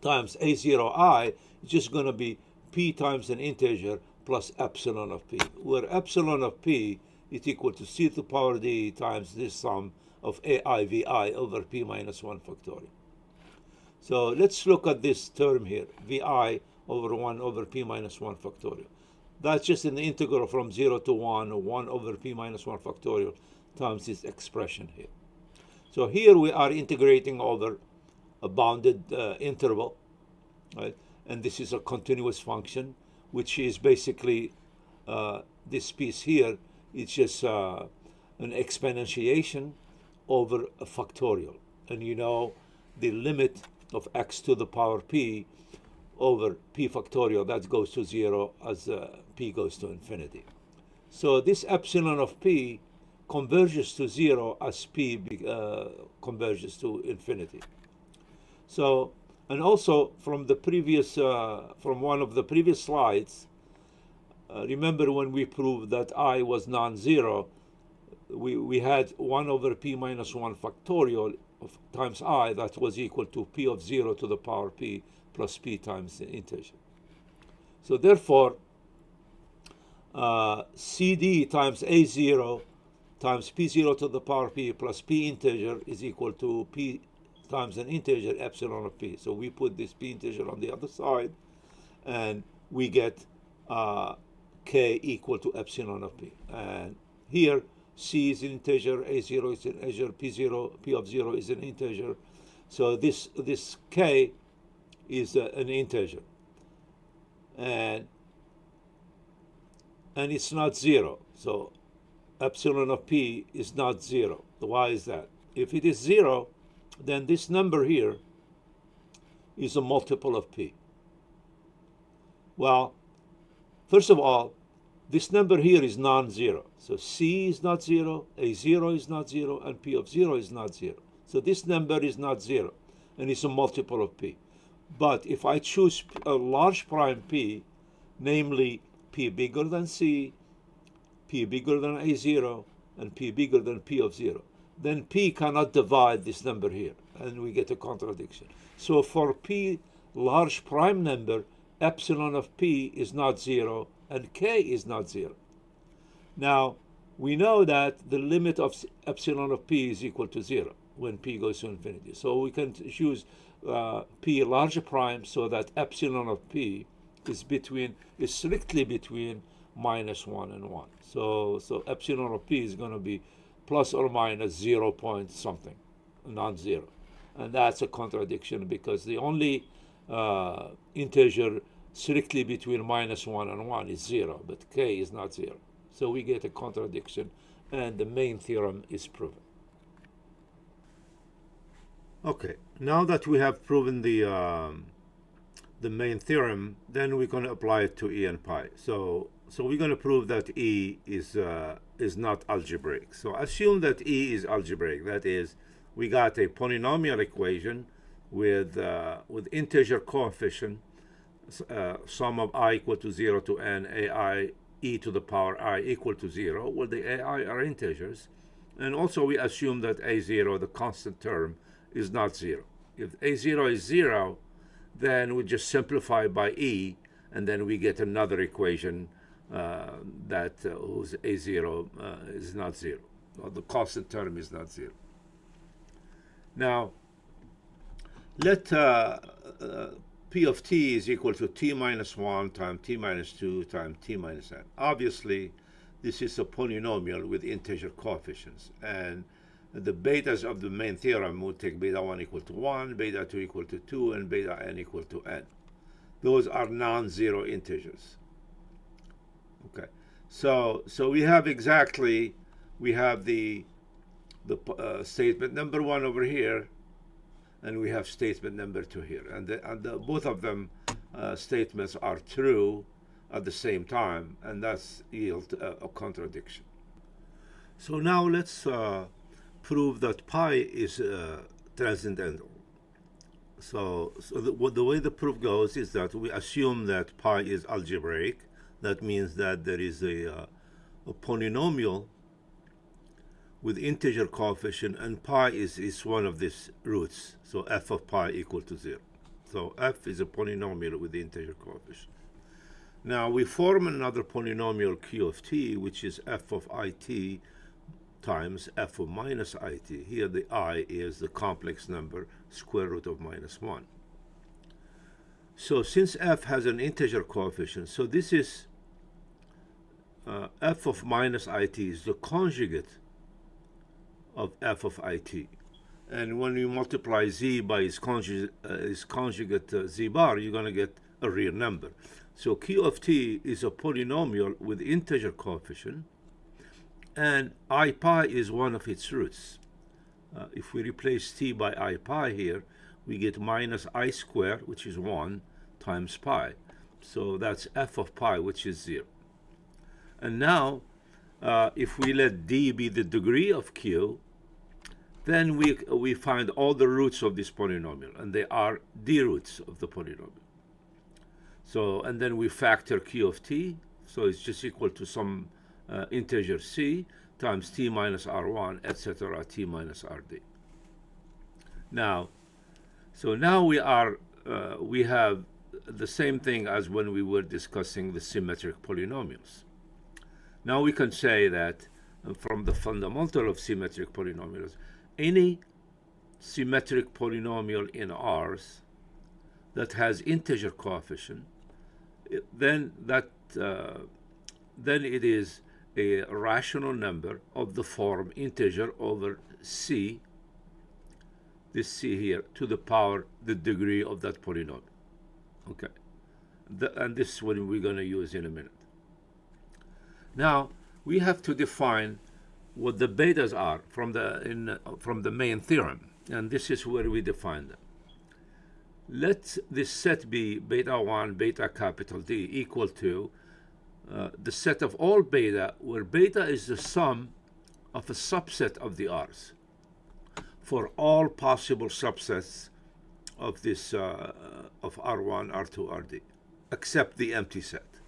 times a0I is just going to be p times an integer plus epsilon of p, where epsilon of p is equal to c to the power d times this sum of ai vi over p minus 1 factorial. So let's look at this term here, vi over 1 over p minus 1 factorial. That's just an integral from 0 to 1, or 1 over p minus 1 factorial times this expression here. So here we are integrating over a bounded interval, right? And this is a continuous function, which is basically this piece here. It's just an exponentiation over a factorial. And you know the limit of x to the power p over p factorial, that goes to 0 as p goes to infinity. So this epsilon of p converges to 0 as p converges to infinity. So, and also from the previous, from one of the previous slides, remember when we proved that I was non-zero, we had 1 over p minus 1 factorial of times I, that was equal to p of 0 to the power p plus p times the integer. So therefore, CD times A0 times p0 to the power p plus p integer is equal to p times an integer epsilon of p. So we put this p integer on the other side, and we get k equal to epsilon of p. And here, c is an integer, a0 is an integer, p of 0 is an integer. So this k is an integer. And it's not 0. So epsilon of p is not 0. Why is that? If it is 0, then this number here is a multiple of p. Well, first of all, this number here is non-zero. So c is not 0, a0 is not 0, and p of 0 is not 0. So this number is not 0, and it's a multiple of p. But if I choose a large prime p, namely p bigger than c, p bigger than a0, and p bigger than p of 0, then p cannot divide this number here, and we get a contradiction. So for p large prime number, epsilon of p is not 0, and k is not 0. Now, we know that the limit of epsilon of p is equal to 0 when p goes to infinity. So we can choose p larger prime so that epsilon of p is strictly between minus 1 and 1. So epsilon of p is going to be plus or minus 0 point something, non-zero. And that's a contradiction because the only integer strictly between -1 and 1 is 0, but k is not 0. So we get a contradiction, and the main theorem is proven. Okay, now that we have proven the main theorem, then we're going to apply it to E and pi. So we're going to prove that E is not algebraic. So assume that E is algebraic. That is, we got a polynomial equation with integer coefficient, sum of I equal to 0 to n, ai e to the power I equal to 0, where the ai are integers. And also we assume that a0, the constant term, is not 0. If a0 is 0, then we just simplify by e, and then we get another equation whose a0 is not 0, or the constant term is not 0. Now, let p of t is equal to t minus 1 times t minus 2 times t minus n. Obviously, this is a polynomial with integer coefficients, and the betas of the main theorem would take beta 1 equal to 1, beta 2 equal to 2, and beta n equal to n. Those are non-zero integers. Okay, so we have the statement number 1 over here, and we have statement number 2 here, and both of them statements are true at the same time, and that's yield a contradiction. So now let's prove that pi is transcendental. So the way the proof goes is that we assume that pi is algebraic. That means that there is a polynomial with integer coefficient, and pi is one of these roots. So f of pi equal to 0. So f is a polynomial with integer coefficient. Now we form another polynomial q of t, which is f of it times f of minus it. Here the I is the complex number, square root of -1. So since f has an integer coefficient, so this is f of minus it is the conjugate of f of it. And when you multiply z by its conjugate z bar, you're going to get a real number. So q of t is a polynomial with integer coefficient, and I pi is one of its roots. If we replace t by I pi here, we get minus I squared, which is 1, times pi. So that's f of pi, which is 0. And now, if we let d be the degree of q, then we find all the roots of this polynomial, and they are d roots of the polynomial. So, and then we factor q of t, so it's just equal to some integer c times t minus r1, etc., t minus rd. Now, so now we have the same thing as when we were discussing the symmetric polynomials. Now we can say that from the fundamental of symmetric polynomials, any symmetric polynomial in R's that has integer coefficient, then it is a rational number of the form integer over c, this c here, to the power the degree of that polynomial. Okay, and this is what we're going to use in a minute. Now we have to define what the betas are from the main theorem, and this is where we define them. Let this set be beta 1 beta capital D equal to the set of all beta, where beta is the sum of a subset of the R's for all possible subsets of this of R1, R2, Rd, except the empty set.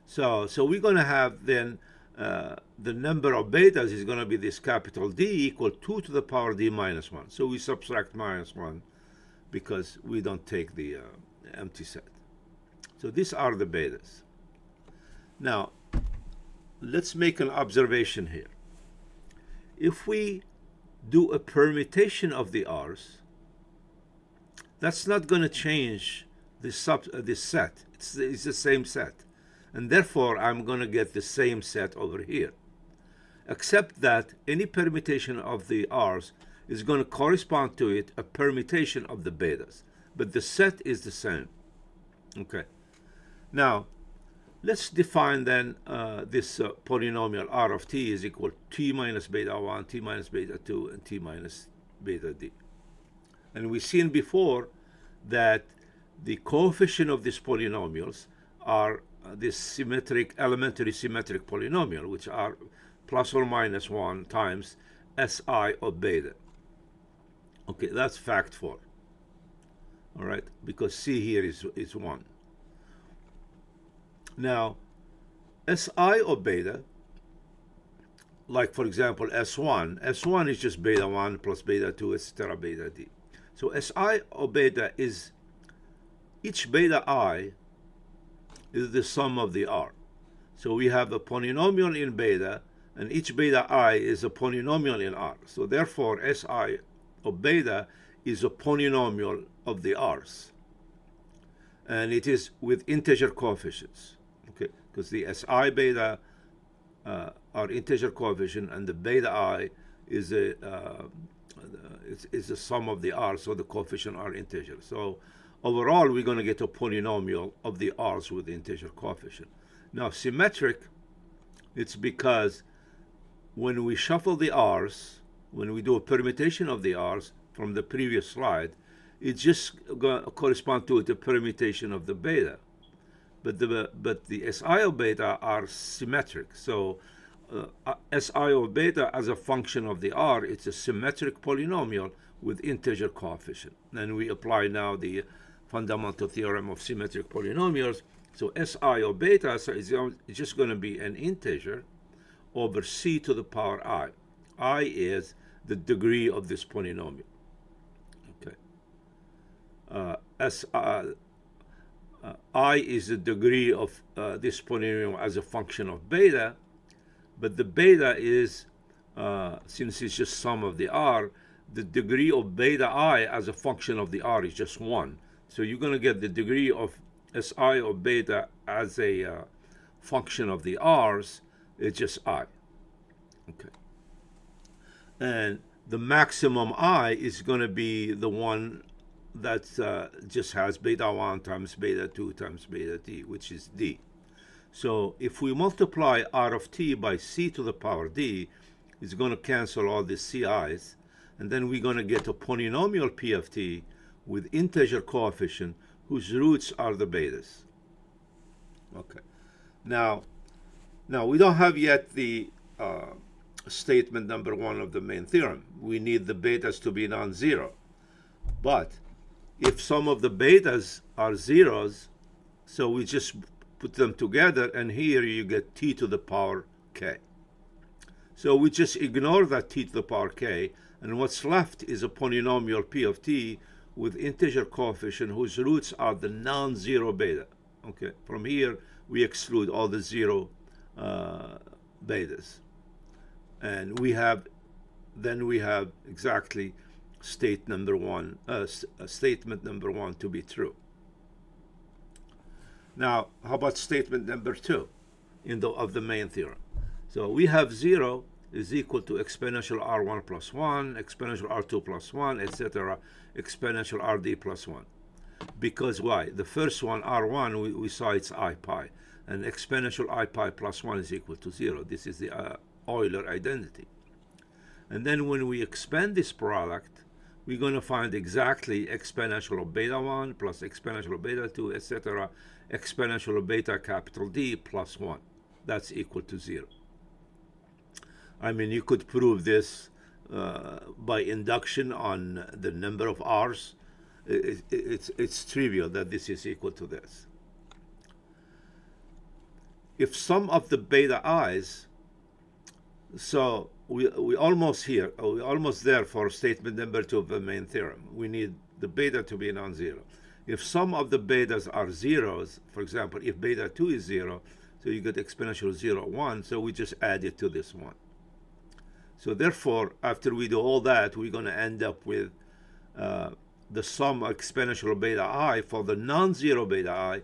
So we're going to have then the number of betas is going to be this capital D equal 2 to the power D minus 1. So we subtract minus 1 because we don't take the empty set. So these are the betas. Now, let's make an observation here. If we do a permutation of the R's, that's not going to change this set. It's the same set. And therefore, I'm going to get the same set over here. except that any permutation of the r's is going to correspond to it a permutation of the betas, but the set is the same. Okay, now let's define then this polynomial r of t is equal to t minus beta 1, t minus beta 2, and t minus beta d. And we've seen before that the coefficient of these polynomials are this symmetric, elementary symmetric polynomial, which are plus or minus 1 times si of beta. Okay, that's fact 4. All right, because c here is 1. Now, si of beta, like for example S1 is just beta 1 plus beta 2, etc., beta d. So si of beta is, each beta I is the sum of the r. So we have a polynomial in beta, and each beta I is a polynomial in r. So therefore si of beta is a polynomial of the r's, and it is with integer coefficients. Okay, because the si beta are integer coefficient, and the beta I is a is the sum of the r, so the coefficient are integer. So overall, we're going to get a polynomial of the r's with integer coefficient. Now, symmetric, it's because when we shuffle the r's, when we do a permutation of the r's from the previous slide, it just corresponds to the permutation of the beta. But the si of beta are symmetric. So si of beta as a function of the r, it's a symmetric polynomial with integer coefficient. And we apply now the fundamental theorem of symmetric polynomials. So si of beta is just going to be an integer over c to the power I. I is the degree of this polynomial. Okay. I is the degree of this polynomial as a function of beta, but the beta is, since it's just sum of the r, the degree of beta I as a function of the r is just 1. So you're going to get the degree of si of beta as a function of the r's, it's just I. Okay. And the maximum I is going to be the one that just has beta 1 times beta 2 times beta t, which is d. So if we multiply r of t by c to the power d, it's going to cancel all the ci's, and then we're going to get a polynomial p of t with integer coefficient whose roots are the betas. Okay. Now we don't have yet the statement number 1 of the main theorem. We need the betas to be non-zero. But if some of the betas are zeros, so we just put them together, and here you get t to the power k. So we just ignore that t to the power k, and what's left is a polynomial p of t with integer coefficient whose roots are the non-zero beta. Okay, from here we exclude all the zero betas, and we have exactly statement number 1 to be true. Now, how about statement number 2 of the main theorem? So we have 0 is equal to exponential r1 plus 1, exponential r2 plus 1, etc., exponential rd plus 1. Because why? The first one, r1, we saw it's I pi, and exponential I pi plus 1 is equal to 0. This is the Euler identity. And then when we expand this product, we're going to find exactly exponential of beta 1 plus exponential of beta 2, etc., exponential of beta capital D plus 1. That's equal to 0. I mean, you could prove this by induction on the number of r's. It's trivial that this is equal to this. If sum of the beta i's, so we almost here, we're almost there for statement number 2 of the main theorem. We need the beta to be non-zero. If some of the betas are zeros, for example, if beta 2 is 0, so you get exponential 0, 1, so we just add it to this 1. So therefore, after we do all that, we're going to end up with the sum exponential beta I for the non-zero beta I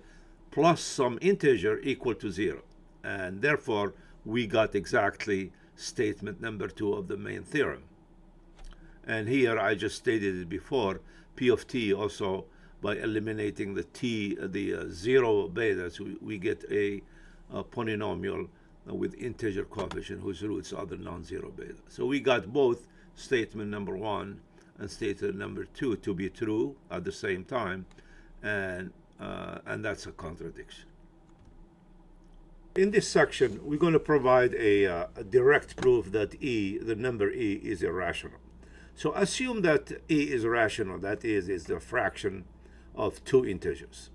plus some integer equal to 0. And therefore, we got exactly statement number 2 of the main theorem. And here I just stated it before, P of t also, by eliminating the zero betas, we get a polynomial with integer coefficient whose roots are the non-zero beta. So we got both statement number 1 and statement number 2 to be true at the same time, and that's a contradiction. In this section, we're going to provide a direct proof that the number e is irrational. So assume that e is rational, that is the fraction of two integers.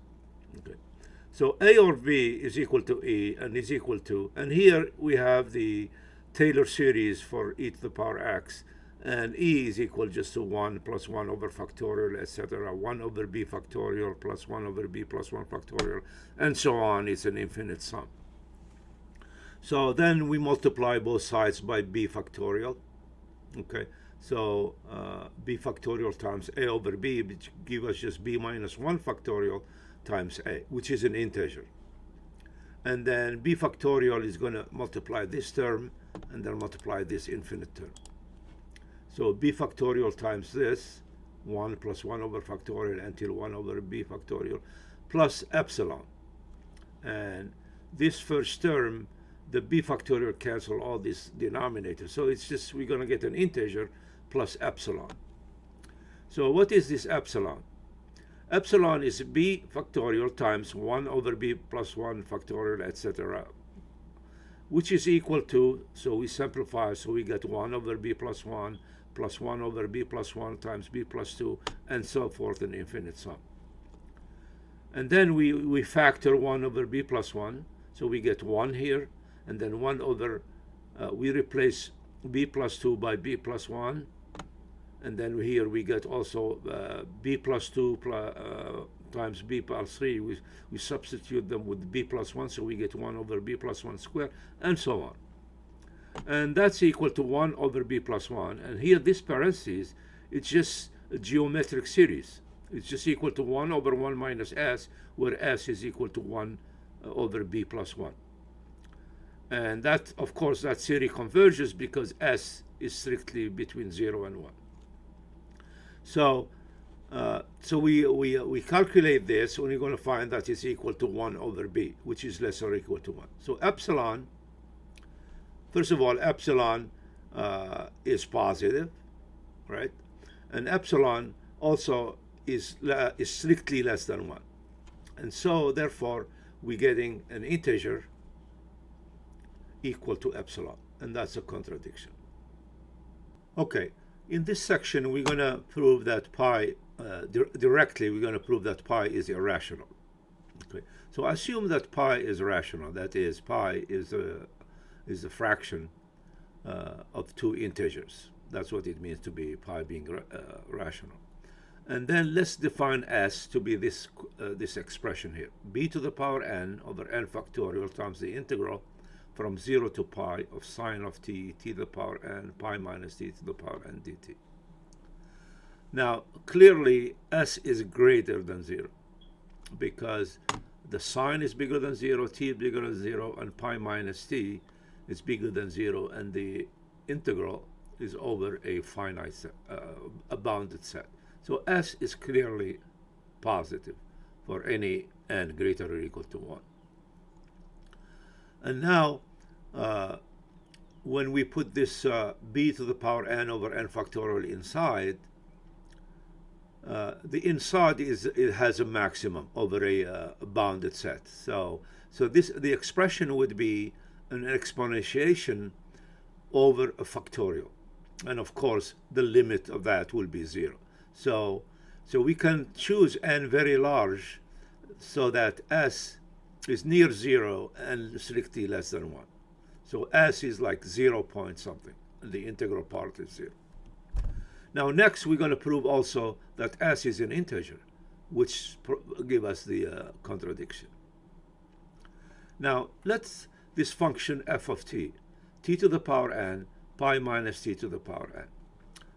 Okay. So a or b is equal to e and is equal to, and here we have the Taylor series for e to the power x, and e is equal just to 1 plus 1 over factorial, etc. 1 over b factorial plus 1 over b plus 1 factorial, and so on. It's an infinite sum. So then we multiply both sides by b factorial. Okay, so b factorial times a over b, which give us just b minus 1 factorial times a, which is an integer. And then b factorial is going to multiply this term and then multiply this infinite term. So b factorial times this, 1 plus 1 over factorial until 1 over b factorial, plus epsilon. And this first term, the b factorial cancel all these denominators. So it's just, we're going to get an integer plus epsilon. So what is this epsilon? Epsilon is b factorial times 1 over b plus 1 factorial, etc., which is equal to, so we simplify, so we get 1 over b plus 1 plus 1 over b plus 1 times b plus 2, and so forth, an infinite sum. And then we factor 1 over b plus 1, so we get 1 here, and then 1 over, we replace b plus 2 by b plus 1, and then here we get also b plus 2 times b plus 3. We substitute them with b plus 1, so we get 1 over b plus 1 squared, and so on. And that's equal to 1 over b plus 1. And here, this parentheses, it's just a geometric series. It's just equal to 1 over 1 minus s, where s is equal to 1 over b plus 1. And that, of course, that series converges because s is strictly between 0 and 1. So we calculate this, and we're going to find that it's equal to 1 over b, which is less or equal to 1. So epsilon, first of all, epsilon is positive, right? And epsilon also is strictly less than 1. And so, therefore, we're getting an integer equal to epsilon, and that's a contradiction. Okay, in this section, we're going to prove that pi, directly, we're going to prove that pi is irrational. Okay, so assume that pi is rational, that is, pi is a fraction of two integers. That's what it means to be pi being rational. And then let's define s to be this expression here, b to the power n over n factorial times the integral from 0 to pi of sine of t, t to the power n, pi minus t to the power n dt. Now, clearly, s is greater than 0 because the sine is bigger than 0, t is bigger than 0, and pi minus t is bigger than 0, and the integral is over a finite set, a bounded set. So s is clearly positive for any n greater or equal to 1. And now, when we put this b to the power n over n factorial inside, the inside it has a maximum over a bounded set. So the expression would be an exponentiation over a factorial, and of course the limit of that will be 0. So we can choose n very large so that s is near 0 and strictly less than 1. So s is like 0 point something, and the integral part is 0. Now next we're going to prove also that s is an integer, which give us the contradiction. Now let's this function f of t, t to the power n, pi minus t to the power n.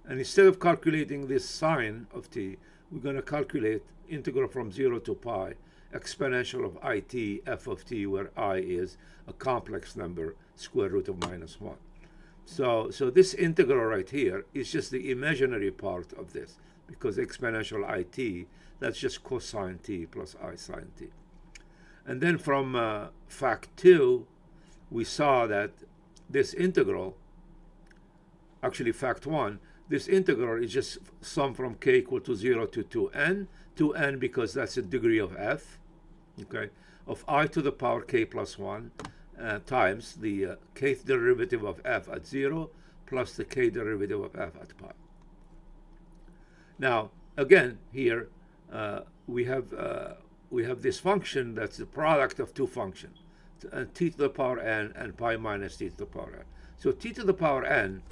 And instead of calculating this sine of t, we're going to calculate integral from 0 to pi, exponential of it f of t, where I is a complex number, square root of minus 1. So this integral right here is just the imaginary part of this, because exponential it, that's just cosine t plus I sine t. And then from fact 2, we saw that this integral, actually fact 1, this integral is just sum from k equal to 0 to 2n because that's the degree of f, okay, of I to the power k plus 1 times the kth derivative of f at 0 plus the k derivative of f at pi. Now, again, here we have this function that's the product of two functions, t to the power n and pi minus t to the power n. So t to the power n,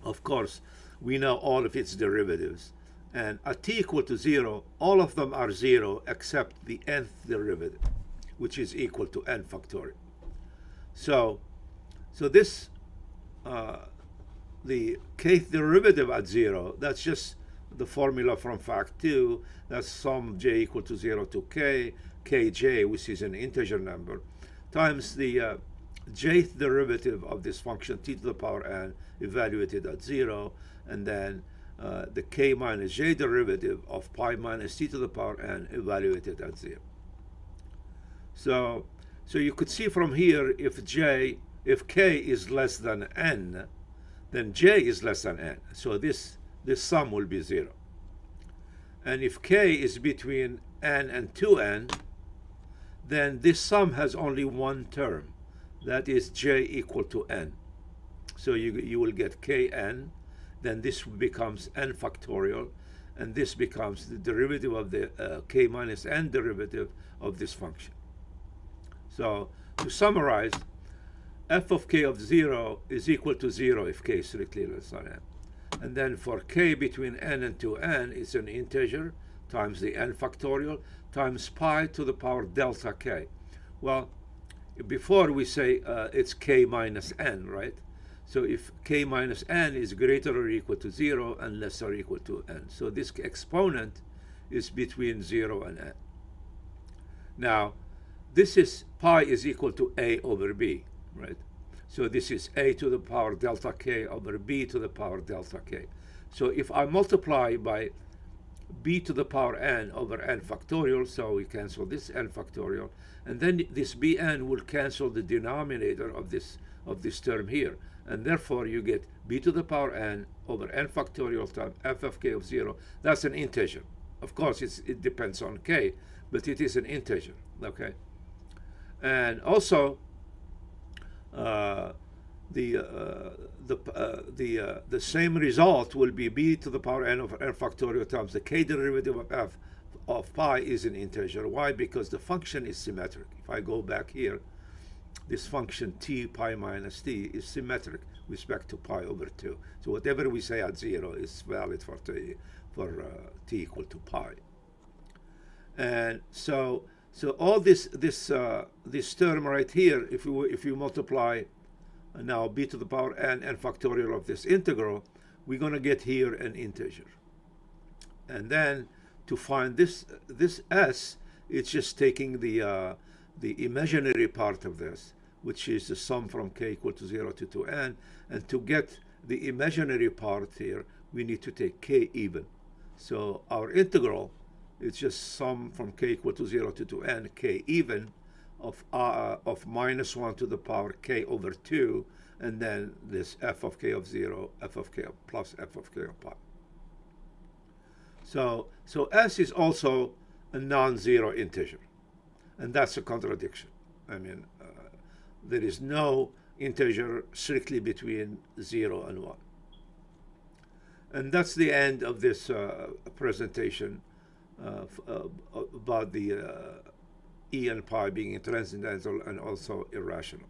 of course, we know all of its derivatives. And at t equal to 0, all of them are 0 except the nth derivative, which is equal to n factorial. So this, the kth derivative at 0, that's just the formula from fact 2. That's sum j equal to 0 to k, kj, which is an integer number, times the jth derivative of this function, t to the power n, evaluated at 0, and then the k minus j derivative of pi minus t to the power n, evaluated at 0. So you could see from here, if k is less than n, then j is less than n. So this sum will be 0. And if k is between n and 2n, then this sum has only one term, that is j equal to n. So you will get kn, then this becomes n factorial, and this becomes the derivative of the k minus n derivative of this function. So to summarize, f of k of 0 is equal to 0 if k is strictly less than n. And then for k between n and 2n, it's an integer times the n factorial times pi to the power delta k. Well, before we say it's k minus n, right? So if k minus n is greater or equal to 0 and less or equal to n. So this exponent is between 0 and n. Now, this is pi is equal to a over b, right? So this is a to the power delta k over b to the power delta k. So if I multiply by b to the power n over n factorial, so we cancel this n factorial, and then this bn will cancel the denominator of this term here, and therefore you get b to the power n over n factorial times f of k of 0. That's an integer. Of course, it depends on k, but it is an integer, okay? And also, the same result will be b to the power n over n factorial times the k derivative of f of pi is an integer. Why? Because the function is symmetric. If I go back here, this function t pi minus t is symmetric with respect to pi over 2. So whatever we say at 0 is valid for t equal to pi. And so all this term right here, if you multiply now b to the power n factorial of this integral, we're going to get here an integer. And then to find this s, it's just taking the imaginary part of this, which is the sum from k equal to 0 to 2n. And to get the imaginary part here, we need to take k even. So our integral is just sum from k equal to 0 to 2n, k even, of minus 1 to the power k over 2, and then this f of k of 0, f of k plus f of k of pi. So s is also a non-zero integer, and that's a contradiction. I mean, there is no integer strictly between 0 and 1. And that's the end of this presentation about the e and pi being transcendental and also irrational.